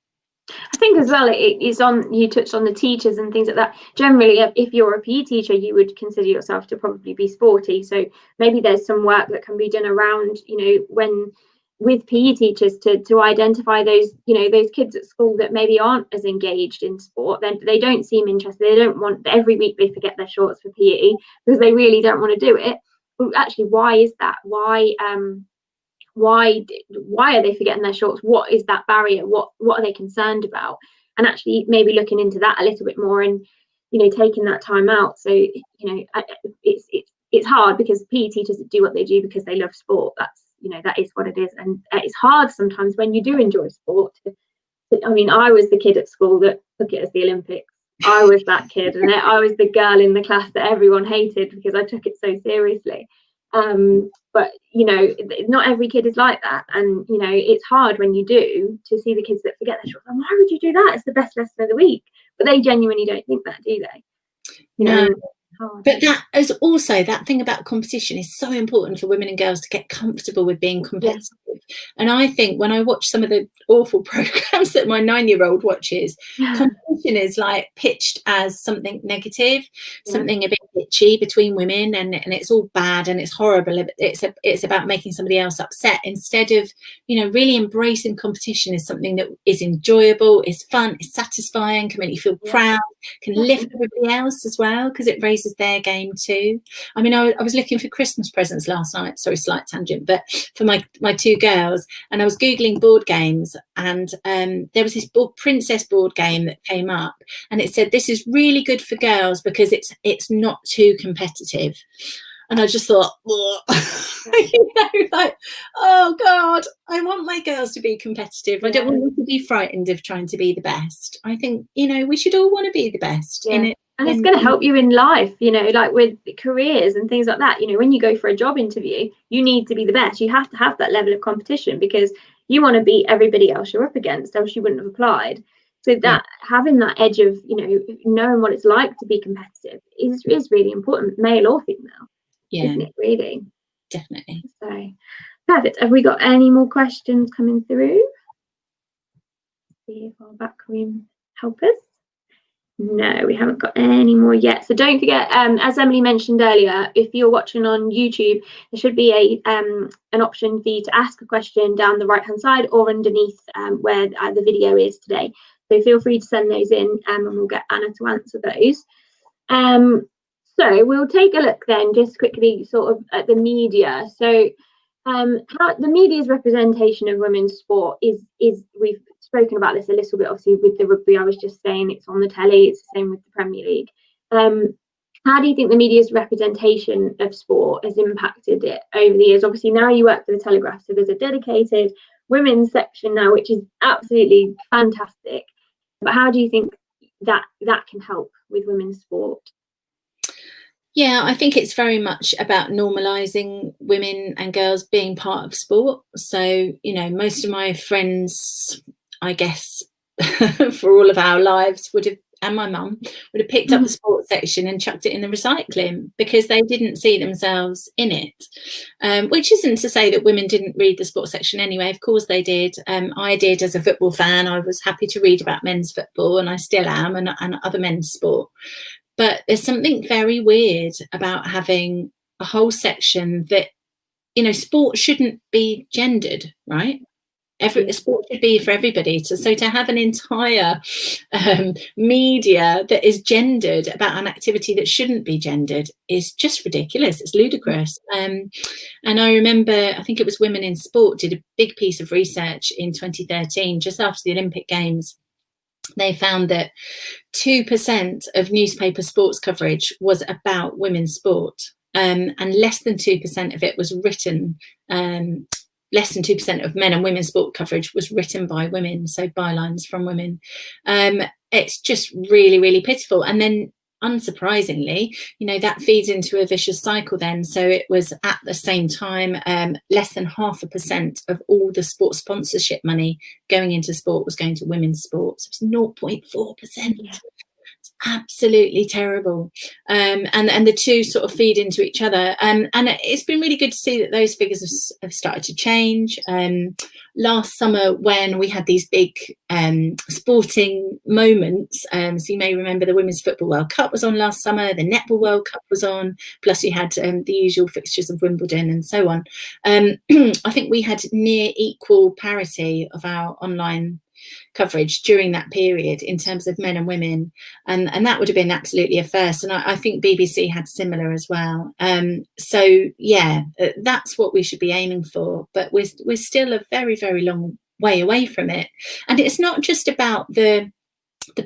I think as well, you touched on the teachers and things like that. Generally, if you're a PE teacher, you would consider yourself to probably be sporty. So maybe there's some work that can be done around, you know, when with PE teachers to identify those, you know, those kids at school that maybe aren't as engaged in sport, then they don't seem interested, they don't want, every week they forget their shorts for PE because they really don't want to do it. But actually, why is that? Why are they forgetting their shorts? What is that barrier? What are they concerned about? And actually maybe looking into that a little bit more, and, you know, taking that time out. So, you know, it's hard because PE teachers do what they do because they love sport. That's, you know, that is what it is. And it's hard sometimes when you do enjoy sport. I mean, I was the kid at school that took it as the Olympics. I was that kid, and I was the girl in the class that everyone hated because I took it so seriously. But, you know, not every kid is like that. And, you know, it's hard when you do to see the kids that forget their shorts. Why would you do that? It's the best lesson of the week. But they genuinely don't think that, do they? You know, but that is also, that thing about competition is so important for women and girls to get comfortable with being competitive. And I think when I watch some of the awful programs that my 9-year-old watches, competition is like pitched as something negative, something a bit bitchy between women, and it's all bad and it's horrible. It's about making somebody else upset, instead of, you know, really embracing competition as something that is enjoyable, is fun, is satisfying, can make you feel proud, can lift everybody else as well, because it raises their game too. I mean, I was looking for Christmas presents last night, sorry, slight tangent, but for my 2 girls, and I was googling board games, and there was this princess board game that came up, and it said this is really good for girls because it's not too competitive. And I just thought, you know, like, oh God, I want my girls to be competitive. I don't want them to be frightened of trying to be the best. I think, you know, we should all want to be the best in it. And it's going to help you in life, you know, like with careers and things like that. You know, when you go for a job interview, you need to be the best. You have to have that level of competition because you want to beat everybody else you're up against, else you wouldn't have applied. So that having that edge of, you know, knowing what it's like to be competitive is really important, male or female. Isn't it, really? Definitely. So perfect. Have we got any more questions coming through? See if our back room help us. No, we haven't got any more yet. So don't forget, as Emily mentioned earlier, if you're watching on YouTube, there should be an option for you to ask a question down the right hand side or underneath where the video is today. So feel free to send those in, and we'll get Anna to answer those. So we'll take a look then just quickly sort of at the media. So how the media's representation of women's sport is we've spoken about this a little bit, obviously, with the rugby. I was just saying it's on the telly, it's the same with the Premier League. How do you think the media's representation of sport has impacted it over the years? Obviously now you work for the Telegraph, so there's a dedicated women's section now, which is absolutely fantastic. But how do you think that can help with women's sport? Yeah, I think it's very much about normalising women and girls being part of sport. So, you know, most of my friends, I guess, for all of our lives would have, and my mum would have picked up the sports section and chucked it in the recycling because they didn't see themselves in it. Which isn't to say that women didn't read the sports section anyway. Of course they did. I did as a football fan. I was happy to read about men's football, and I still am, and other men's sport. But there's something very weird about having a whole section that, you know, sport shouldn't be gendered, right? Sport should be for everybody. So to have an entire media that is gendered about an activity that shouldn't be gendered is just ridiculous. It's ludicrous. And I remember, I think it was Women in Sport did a big piece of research in 2013, just after the Olympic Games. They found that 2% of newspaper sports coverage was about women's sport, and less than 2% of it was written. Less than 2% of men and women's sport coverage was written by women, so bylines from women. It's just really, really pitiful. And then, unsurprisingly, you know, that feeds into a vicious cycle then. So it was at the same time, less than 0.5% of all the sports sponsorship money going into sport was going to women's sports. It was 0.4%. Yeah. It's absolutely terrible. And the two sort of feed into each other. And it's been really good to see that those figures have started to change. Last summer, when we had these big sporting moments. So you may remember the Women's Football World Cup was on last summer, the Netball World Cup was on, plus you had the usual fixtures of Wimbledon and so on. I think we had near equal parity of our online coverage during that period in terms of men and women, and that would have been absolutely a first, and I think BBC had similar as well. So yeah, that's what we should be aiming for, but we're still a very, very long way away from it. And it's not just about the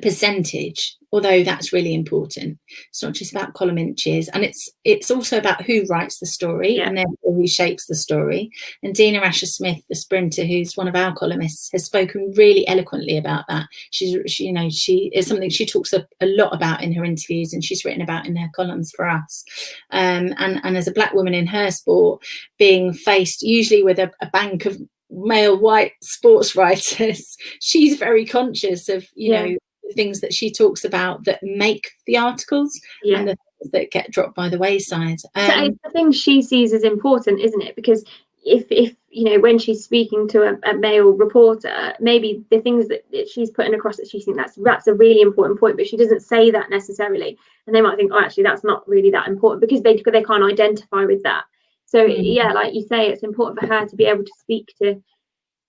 percentage, although that's really important. It's not just about column inches, and it's also about who writes the story and therefore who shapes the story. And Dina Asher-Smith, the sprinter, who's one of our columnists, has spoken really eloquently about that. She is something she talks a lot about in her interviews, and she's written about in her columns for us. And as a black woman in her sport, being faced usually with a bank of male white sports writers, she's very conscious of you know the things that she talks about that make the articles and the things that get dropped by the wayside. So it's the things she sees as important, isn't it? Because if you know, when she's speaking to a male reporter, maybe the things that she's putting across that she thinks that's a really important point, but she doesn't say that necessarily, and they might think, oh, actually that's not really that important, because they can't identify with that. So yeah, like you say, it's important for her to be able to speak to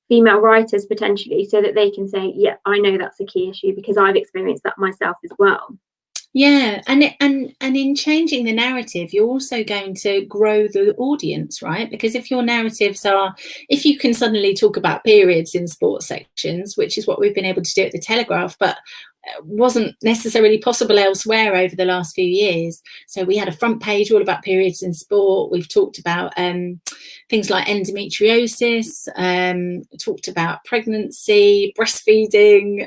female writers potentially, so that they can say, yeah, I know that's a key issue because I've experienced that myself as well. Yeah, and in changing the narrative, you're also going to grow the audience, right? Because if your narratives are, if you can suddenly talk about periods in sports sections, which is what we've been able to do at the Telegraph, but wasn't necessarily possible elsewhere over the last few years. So we had a front page all about periods in sport. We've talked about things like endometriosis, talked about pregnancy, breastfeeding,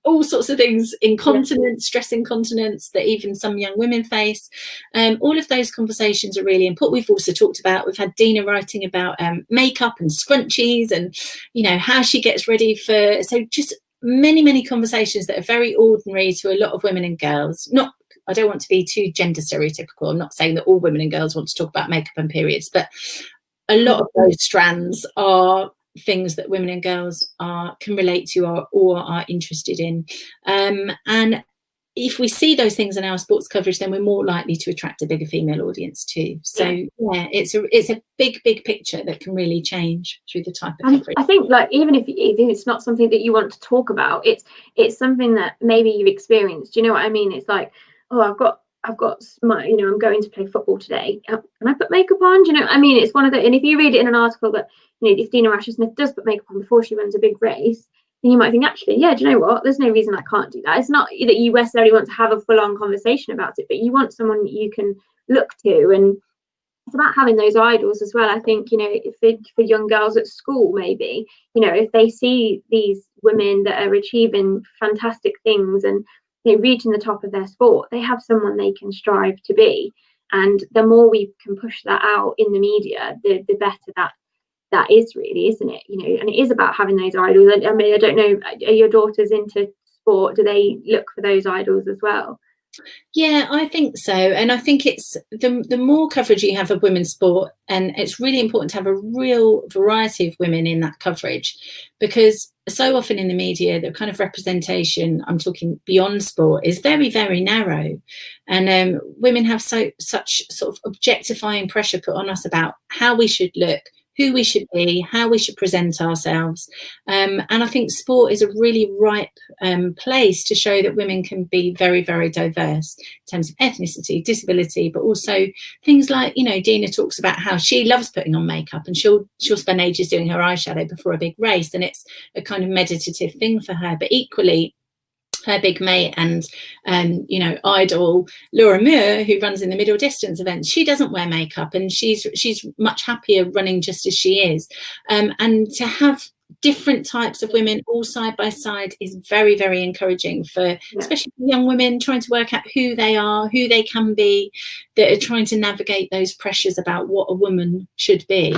all sorts of things, incontinence, stress incontinence that even some young women face. All of those conversations are really important. We've also talked about, we've had Dina writing about makeup and scrunchies and, you know, how she gets ready for, so just many conversations that are very ordinary to a lot of women and girls. Not, I don't want to be too gender stereotypical. I'm not saying that all women and girls want to talk about makeup and periods, but a lot of those strands are things that women and girls can relate to or are interested in. And if we see those things in our sports coverage, then we're more likely to attract a bigger female audience too. So yeah, it's a big picture that can really change through the type of coverage. I think, like, even if it's not something that you want to talk about, it's something that maybe you've experienced. Do you know what I mean? It's like, oh, I've got my, you know, I'm going to play football today. Can I put makeup on? Do you know what I mean? It's one of the, and if you read it in an article that, you know, if Dina Asher-Smith does put makeup on before she runs a big race, then you might think, actually, yeah, do you know what? There's no reason I can't do that. It's not that you necessarily want to have a full-on conversation about it, but you want someone that you can look to, and it's about having those idols as well. I think, you know, if for young girls at school, maybe, you know, if they see these women that are achieving fantastic things and, you know, reaching the top of their sport, they have someone they can strive to be. And the more we can push that out in the media, the better that is, really, isn't it? You know, and it is about having those idols. I mean, I don't know, are your daughters into sport? Do they look for those idols as well? Yeah, I think so. And I think it's the more coverage you have of women's sport, and it's really important to have a real variety of women in that coverage, because so often in the media, the kind of representation, I'm talking beyond sport, is very, very narrow. And women have such sort of objectifying pressure put on us about how we should look, who we should be, how we should present ourselves. And I think sport is a really ripe place to show that women can be very, very diverse in terms of ethnicity, disability, but also things like, you know, Dina talks about how she loves putting on makeup, and she'll spend ages doing her eyeshadow before a big race, and it's a kind of meditative thing for her. But equally, her big mate and you know, idol Laura Muir, who runs in the middle distance events, she doesn't wear makeup, and she's much happier running just as she is. And to have different types of women all side by side is very, very encouraging for especially young women trying to work out who they are, who they can be, that are trying to navigate those pressures about what a woman should be.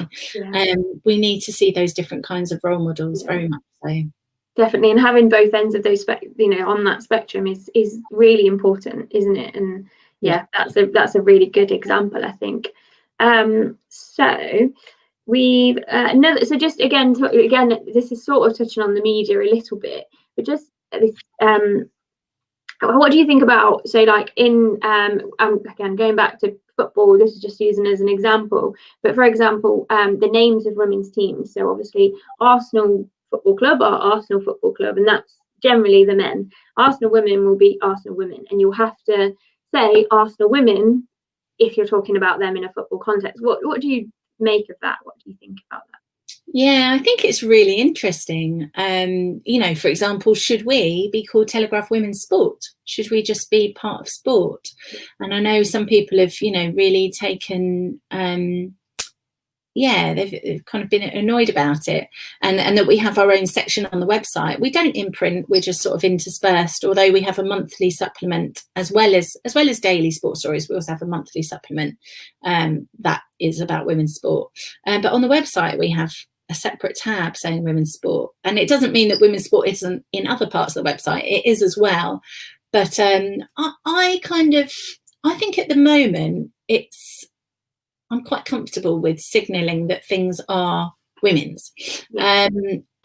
We need to see those different kinds of role models, very much so. Definitely, and having both ends of those, you know, on that spectrum is really important, isn't it? And yeah, that's a really good example, I think. So we've so just again, this is sort of touching on the media a little bit, but just this, what do you think about, so like in again going back to football, this is just using as an example, but for example, the names of women's teams. So obviously Arsenal Football Club are Arsenal Football Club, and that's generally the men. Arsenal women will be Arsenal women, and you'll have to say Arsenal women if you're talking about them in a football context. What do you make of that? What do you think about that? Yeah, I think it's really interesting. You know, for example, should we be called Telegraph Women's Sport? Should we just be part of sport? And I know some people have, you know, really taken, they've kind of been annoyed about it, and that we have our own section on the website. We don't imprint, we're just sort of interspersed, although we have a monthly supplement as well as daily sport stories. We also have a monthly supplement that is about women's sport. But on the website, we have a separate tab saying women's sport, and it doesn't mean that women's sport isn't in other parts of the website. It is as well. But I think at the moment I'm quite comfortable with signalling that things are women's.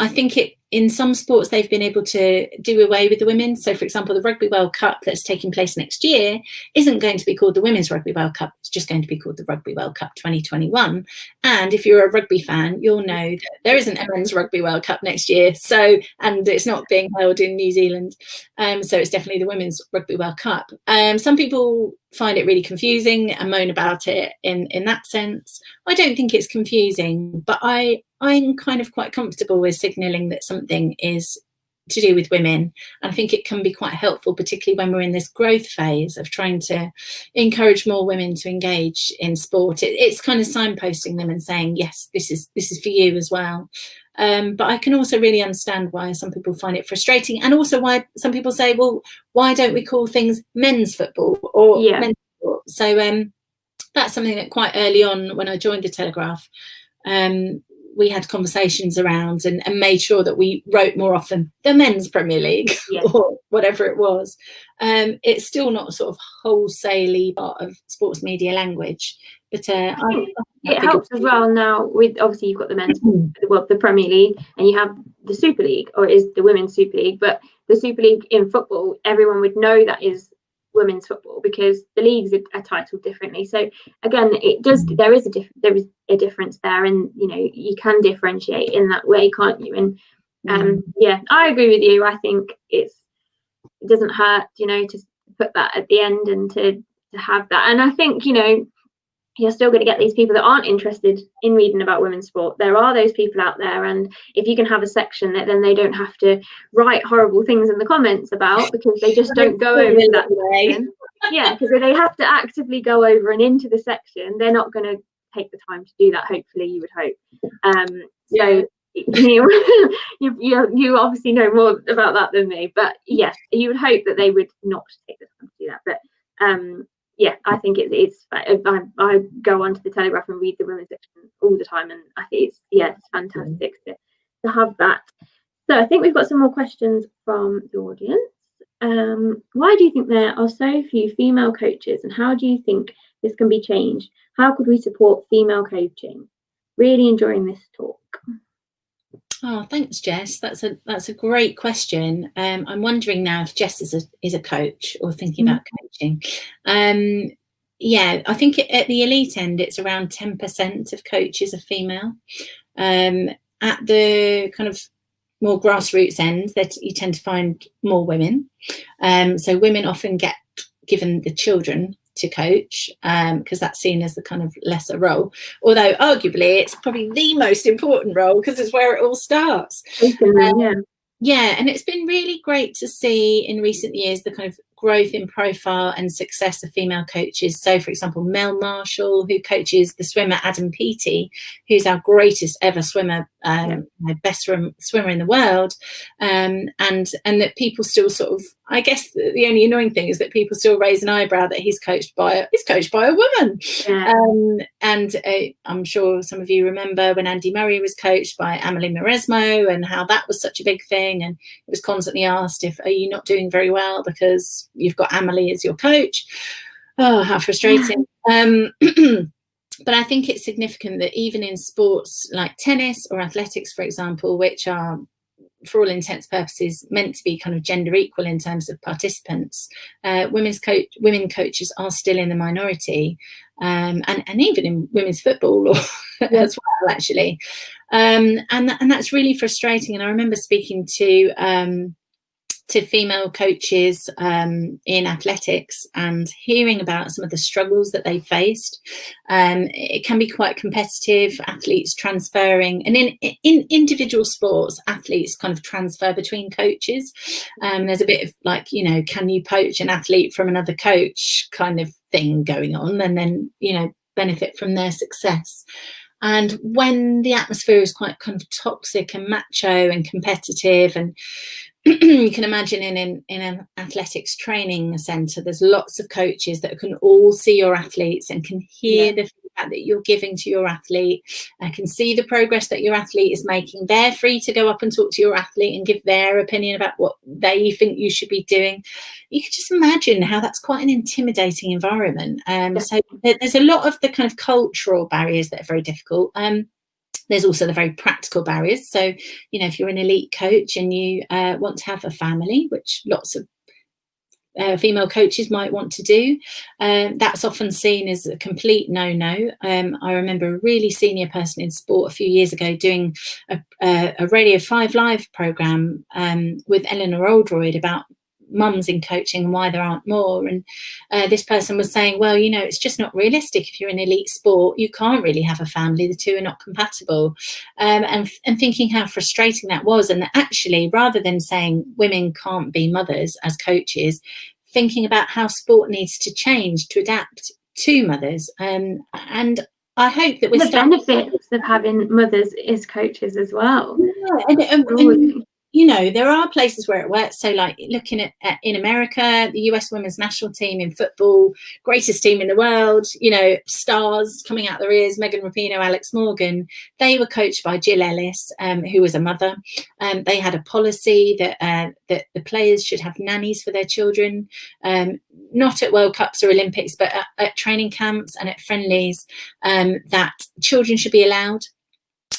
I think in some sports they've been able to do away with the women. So, for example, the Rugby World Cup that's taking place next year isn't going to be called the Women's Rugby World Cup. It's just going to be called the Rugby World Cup 2021. And if you're a rugby fan, you'll know that there isn't a Men's Rugby World Cup next year. So, and it's not being held in New Zealand. So it's definitely the Women's Rugby World Cup. Some people find it really confusing and moan about it in that sense. I don't think it's confusing, but I'm kind of quite comfortable with signalling that something is to do with women. And I think it can be quite helpful, particularly when we're in this growth phase of trying to encourage more women to engage in sport. It's kind of signposting them and saying, yes, this is for you as well. But I can also really understand why some people find it frustrating, and also why some people say, well, why don't we call things men's football or men's sport? So that's something that quite early on when I joined the Telegraph, we had conversations around and made sure that we wrote more often the Men's Premier League or whatever it was. It's still not sort of wholesale part of sports media language, but it helps as well now with, obviously you've got the men's, the Premier League, and you have the Super League, or is the Women's Super League, but the Super League in football, everyone would know that is women's football because the leagues are titled differently. So again, there is a difference there, and you know, you can differentiate in that way, can't you? And I agree with you. I think it doesn't hurt, you know, to put that at the end and to have that. And I think, you know, you're still going to get these people that aren't interested in reading about women's sport. There are those people out there, and if you can have a section that then they don't have to write horrible things in the comments about because they just don't go over that section. Yeah, because if they have to actively go over and into the section, they're not going to take the time to do that. Hopefully, you would hope. So you obviously know more about that than me, but yes, you would hope that they would not take the time to do that. But I think it's I go onto the Telegraph and read the women's section all the time, and I think it's fantastic to have that. So I think we've got some more questions from the audience. Why do you think there are so few female coaches, and how do you think this can be changed? How could we support female coaching? Really enjoying this talk. Oh, thanks, Jess. That's a great question. I'm wondering now if Jess is a coach or thinking about coaching. I think at the elite end, it's around 10% of coaches are female. At the kind of more grassroots end, that you tend to find more women. So women often get given the children to coach because that's seen as the kind of lesser role, although arguably it's probably the most important role because it's where it all starts. And it's been really great to see in recent years the kind of growth in profile and success of female coaches. So, for example, Mel Marshall, who coaches the swimmer Adam Peaty, who's our greatest ever swimmer, best swimmer in the world, and that people still sort of, I guess the only annoying thing is that people still raise an eyebrow that he's coached by a woman. I'm sure some of you remember when Andy Murray was coached by Amelie Mauresmo and how that was such a big thing, and it was constantly asked are you not doing very well because you've got Amelie as your coach. Oh, how frustrating. but I think it's significant that even in sports like tennis or athletics, for example, which are, for all intents and purposes, meant to be kind of gender equal in terms of participants, women coaches are still in the minority, and even in women's football or as well, actually, and that's really frustrating. And I remember speaking to female coaches in athletics and hearing about some of the struggles that they faced. It can be quite competitive, athletes transferring, and in individual sports, athletes kind of transfer between coaches. There's a bit of like, you know, can you poach an athlete from another coach kind of thing going on, and then, you know, benefit from their success. And when the atmosphere is quite kind of toxic and macho and competitive, and you can imagine in an athletics training centre, there's lots of coaches that can all see your athletes and can hear the feedback that you're giving to your athlete. I can see the progress that your athlete is making. They're free to go up and talk to your athlete and give their opinion about what they think you should be doing. You can just imagine how that's quite an intimidating environment. So there's a lot of the kind of cultural barriers that are very difficult. There's also the very practical barriers. So, you know, if you're an elite coach and you want to have a family, which lots of female coaches might want to do, that's often seen as a complete no-no. I remember a really senior person in sport a few years ago doing a Radio 5 Live programme with Eleanor Oldroyd about mums in coaching and why there aren't more. And this person was saying, well, you know, it's just not realistic. If you're in elite sport, you can't really have a family. The two are not compatible. And thinking how frustrating that was. And that actually, rather than saying women can't be mothers as coaches, thinking about how sport needs to change to adapt to mothers. And I hope that we're the benefits of having mothers as coaches as well. Yeah, and you know, there are places where it works. So like looking at in America, the US women's national team in football, greatest team in the world, you know, stars coming out their ears, Megan Rapinoe, Alex Morgan, they were coached by Jill Ellis, who was a mother. They had a policy that the players should have nannies for their children, not at World Cups or Olympics, but at training camps and at friendlies, that children should be allowed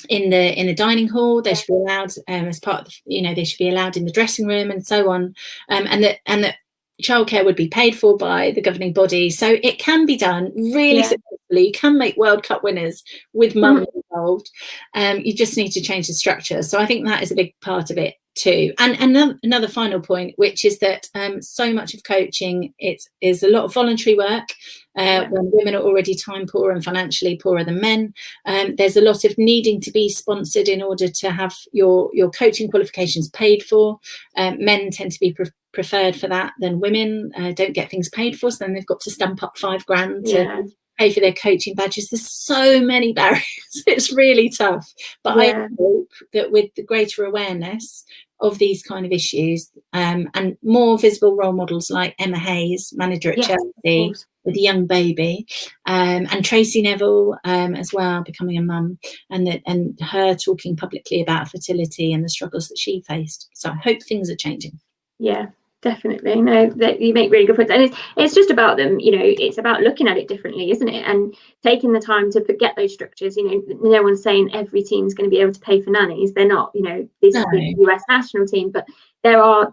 in the dining hall. They should be allowed as part of, you know, they should be allowed in the dressing room and so on, and that childcare would be paid for by the governing body. So it can be done really successfully. You can make World Cup winners with mums involved. You just need to change the structure. So I think that is a big part of it too. And another final point, which is that so much of coaching is a lot of voluntary work. When women are already time poor and financially poorer than men, there's a lot of needing to be sponsored in order to have your coaching qualifications paid for. Men tend to be preferred for that than women. Don't get things paid for, so then they've got to stump up $5,000 to pay for their coaching badges. There's so many barriers. It's really tough, but I hope that with the greater awareness of these kind of issues, and more visible role models like Emma Hayes, manager at Chelsea with a young baby, and Tracy Neville as well, becoming a mum, and her talking publicly about fertility and the struggles that she faced. So I hope things are changing. Yeah. Definitely. No, that you make really good points, and it's just about them, you know, it's about looking at it differently, isn't it, and taking the time to forget those structures. You know, no one's saying every team's going to be able to pay for nannies. They're not, you know, this is the US national team, but there are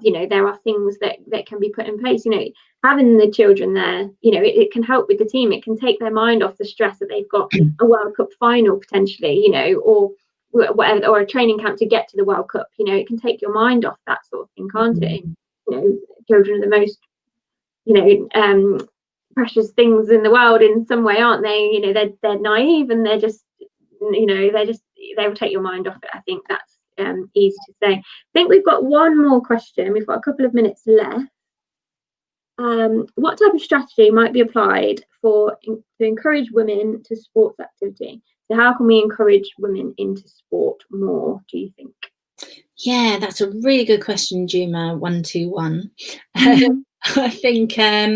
things that can be put in place. You know, having the children there, you know, it can help with the team. It can take their mind off the stress that they've got a World Cup final potentially, you know, or whatever, or a training camp to get to the World Cup. You know, it can take your mind off that sort of thing, can't it? You know, children are the most, you know, precious things in the world in some way, aren't they? You know, they're naive, and they're just, you know, they will take your mind off it. I think that's easy to say. I think we've got one more question. We've got a couple of minutes left. What type of strategy might be applied to encourage women to sports activity? So how can we encourage women into sport more, do you think? Yeah, that's a really good question, Juma 121. I think, I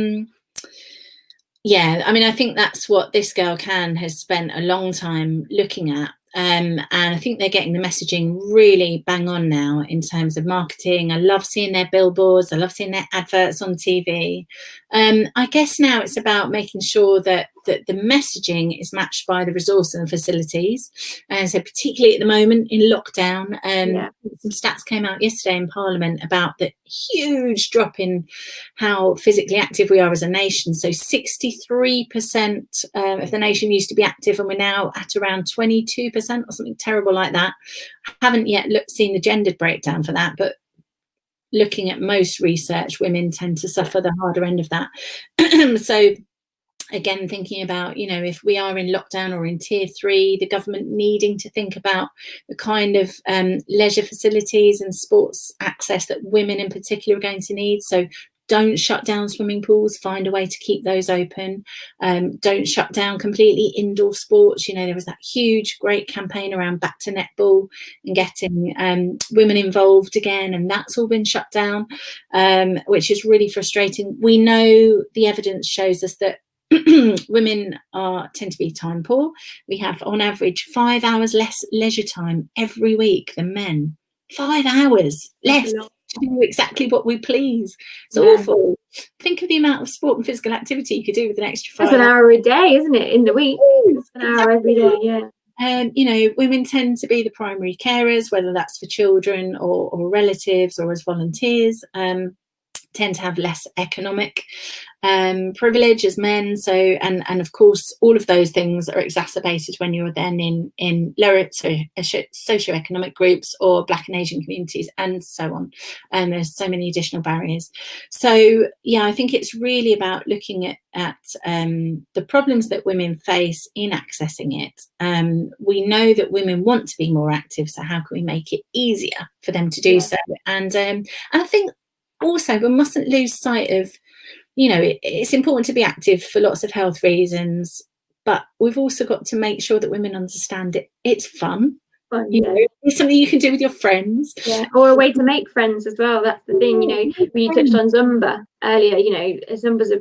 mean, I think that's what This Girl Can has spent a long time looking at. And I think they're getting the messaging really bang on now in terms of marketing. I love seeing their billboards. I love seeing their adverts on TV. I guess now it's about making sure that that the messaging is matched by the resource and facilities. And so particularly at the moment in lockdown, some stats came out yesterday in Parliament about the huge drop in how physically active we are as a nation. So 63% of the nation used to be active, and we're now at around 22% or something terrible like that. Haven't yet seen the gendered breakdown for that, but looking at most research, women tend to suffer the harder end of that. So again, thinking about, you know, if we are in lockdown or in tier 3, the government needing to think about the kind of leisure facilities and sports access that women in particular are going to need. So don't shut down swimming pools, find a way to keep those open. Don't shut down completely indoor sports. You know, there was that huge, great campaign around back to netball and getting women involved again, and that's all been shut down, which is really frustrating. We know the evidence shows us that women tend to be time poor. We have on average 5 hours less leisure time every week than men. 5 hours less to do exactly what we please. It's awful. Think of the amount of sport and physical activity you could do with an extra 5 hours. That's an hour a day, isn't it, in the week? An hour every day, yeah. And, you know, women tend to be the primary carers, whether that's for children or relatives or as volunteers, tend to have less economic privilege as men. So, and of course, all of those things are exacerbated when you're then in lower socioeconomic groups or Black and Asian communities and so on. And there's so many additional barriers. So, yeah, I think it's really about looking at the problems that women face in accessing it. We know that women want to be more active, so how can we make it easier for them to do so? And I think also we mustn't lose sight of, you know, it's important to be active for lots of health reasons, but we've also got to make sure that women understand it's fun. You know, it's something you can do with your friends. Yeah, or a way to make friends as well. That's the thing, you know, we touched on Zumba earlier. You know, Zumba's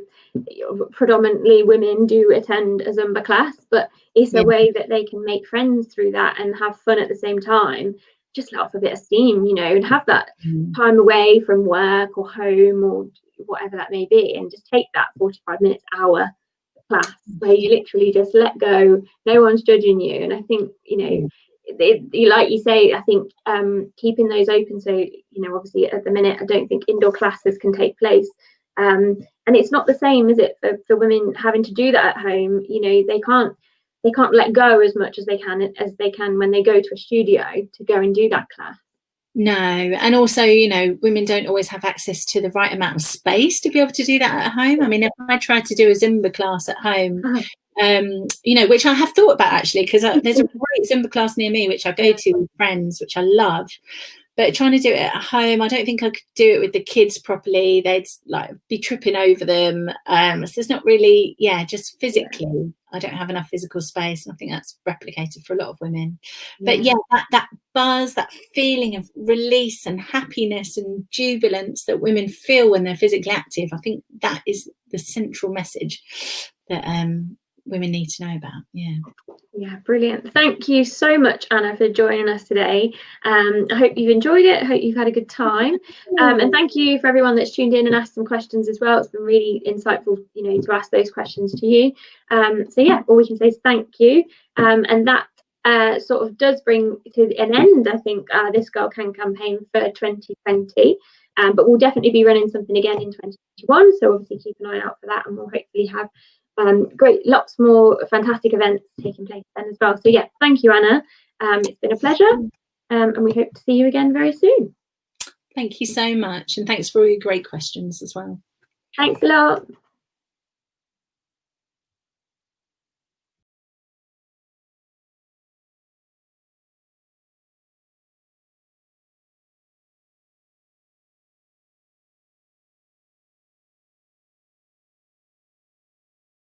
predominantly women do attend a Zumba class, but it's a way that they can make friends through that and have fun at the same time. Just let off a bit of steam, you know, and have that time away from work or home or whatever that may be, and just take that 45 minutes, hour class where you literally just let go, no one's judging you. And I think, you know, like you say, I think keeping those open. So, you know, obviously at the minute I don't think indoor classes can take place, and it's not the same, is it, for women having to do that at home. You know, they can't let go as much as they can when they go to a studio to go and do that class. No, and also, you know, women don't always have access to the right amount of space to be able to do that at home. I mean, if I tried to do a Zumba class at home, you know, which I have thought about actually, because there's a great Zumba class near me which I go to with friends, which I love. But trying to do it at home, I don't think I could do it with the kids properly. They'd like be tripping over them. So there's not really, just physically, I don't have enough physical space. And I think that's replicated for a lot of women. But that buzz, that feeling of release and happiness and jubilance that women feel when they're physically active, I think that is the central message that women need to know about. Yeah, brilliant. Thank you so much, Anna, for joining us today. I hope you've enjoyed it. I hope you've had a good time. And thank you for everyone that's tuned in and asked some questions as well. It's been really insightful, you know, to ask those questions to you. So yeah, all we can say is thank you. And that sort of does bring to an end, I think, This Girl Can campaign for 2020. But we'll definitely be running something again in 2021. So obviously keep an eye out for that, and we'll hopefully have lots more fantastic events taking place then as well. So yeah, thank you, Anna. It's been a pleasure, and we hope to see you again very soon. Thank you so much, and thanks for all your great questions as well. Thanks a lot.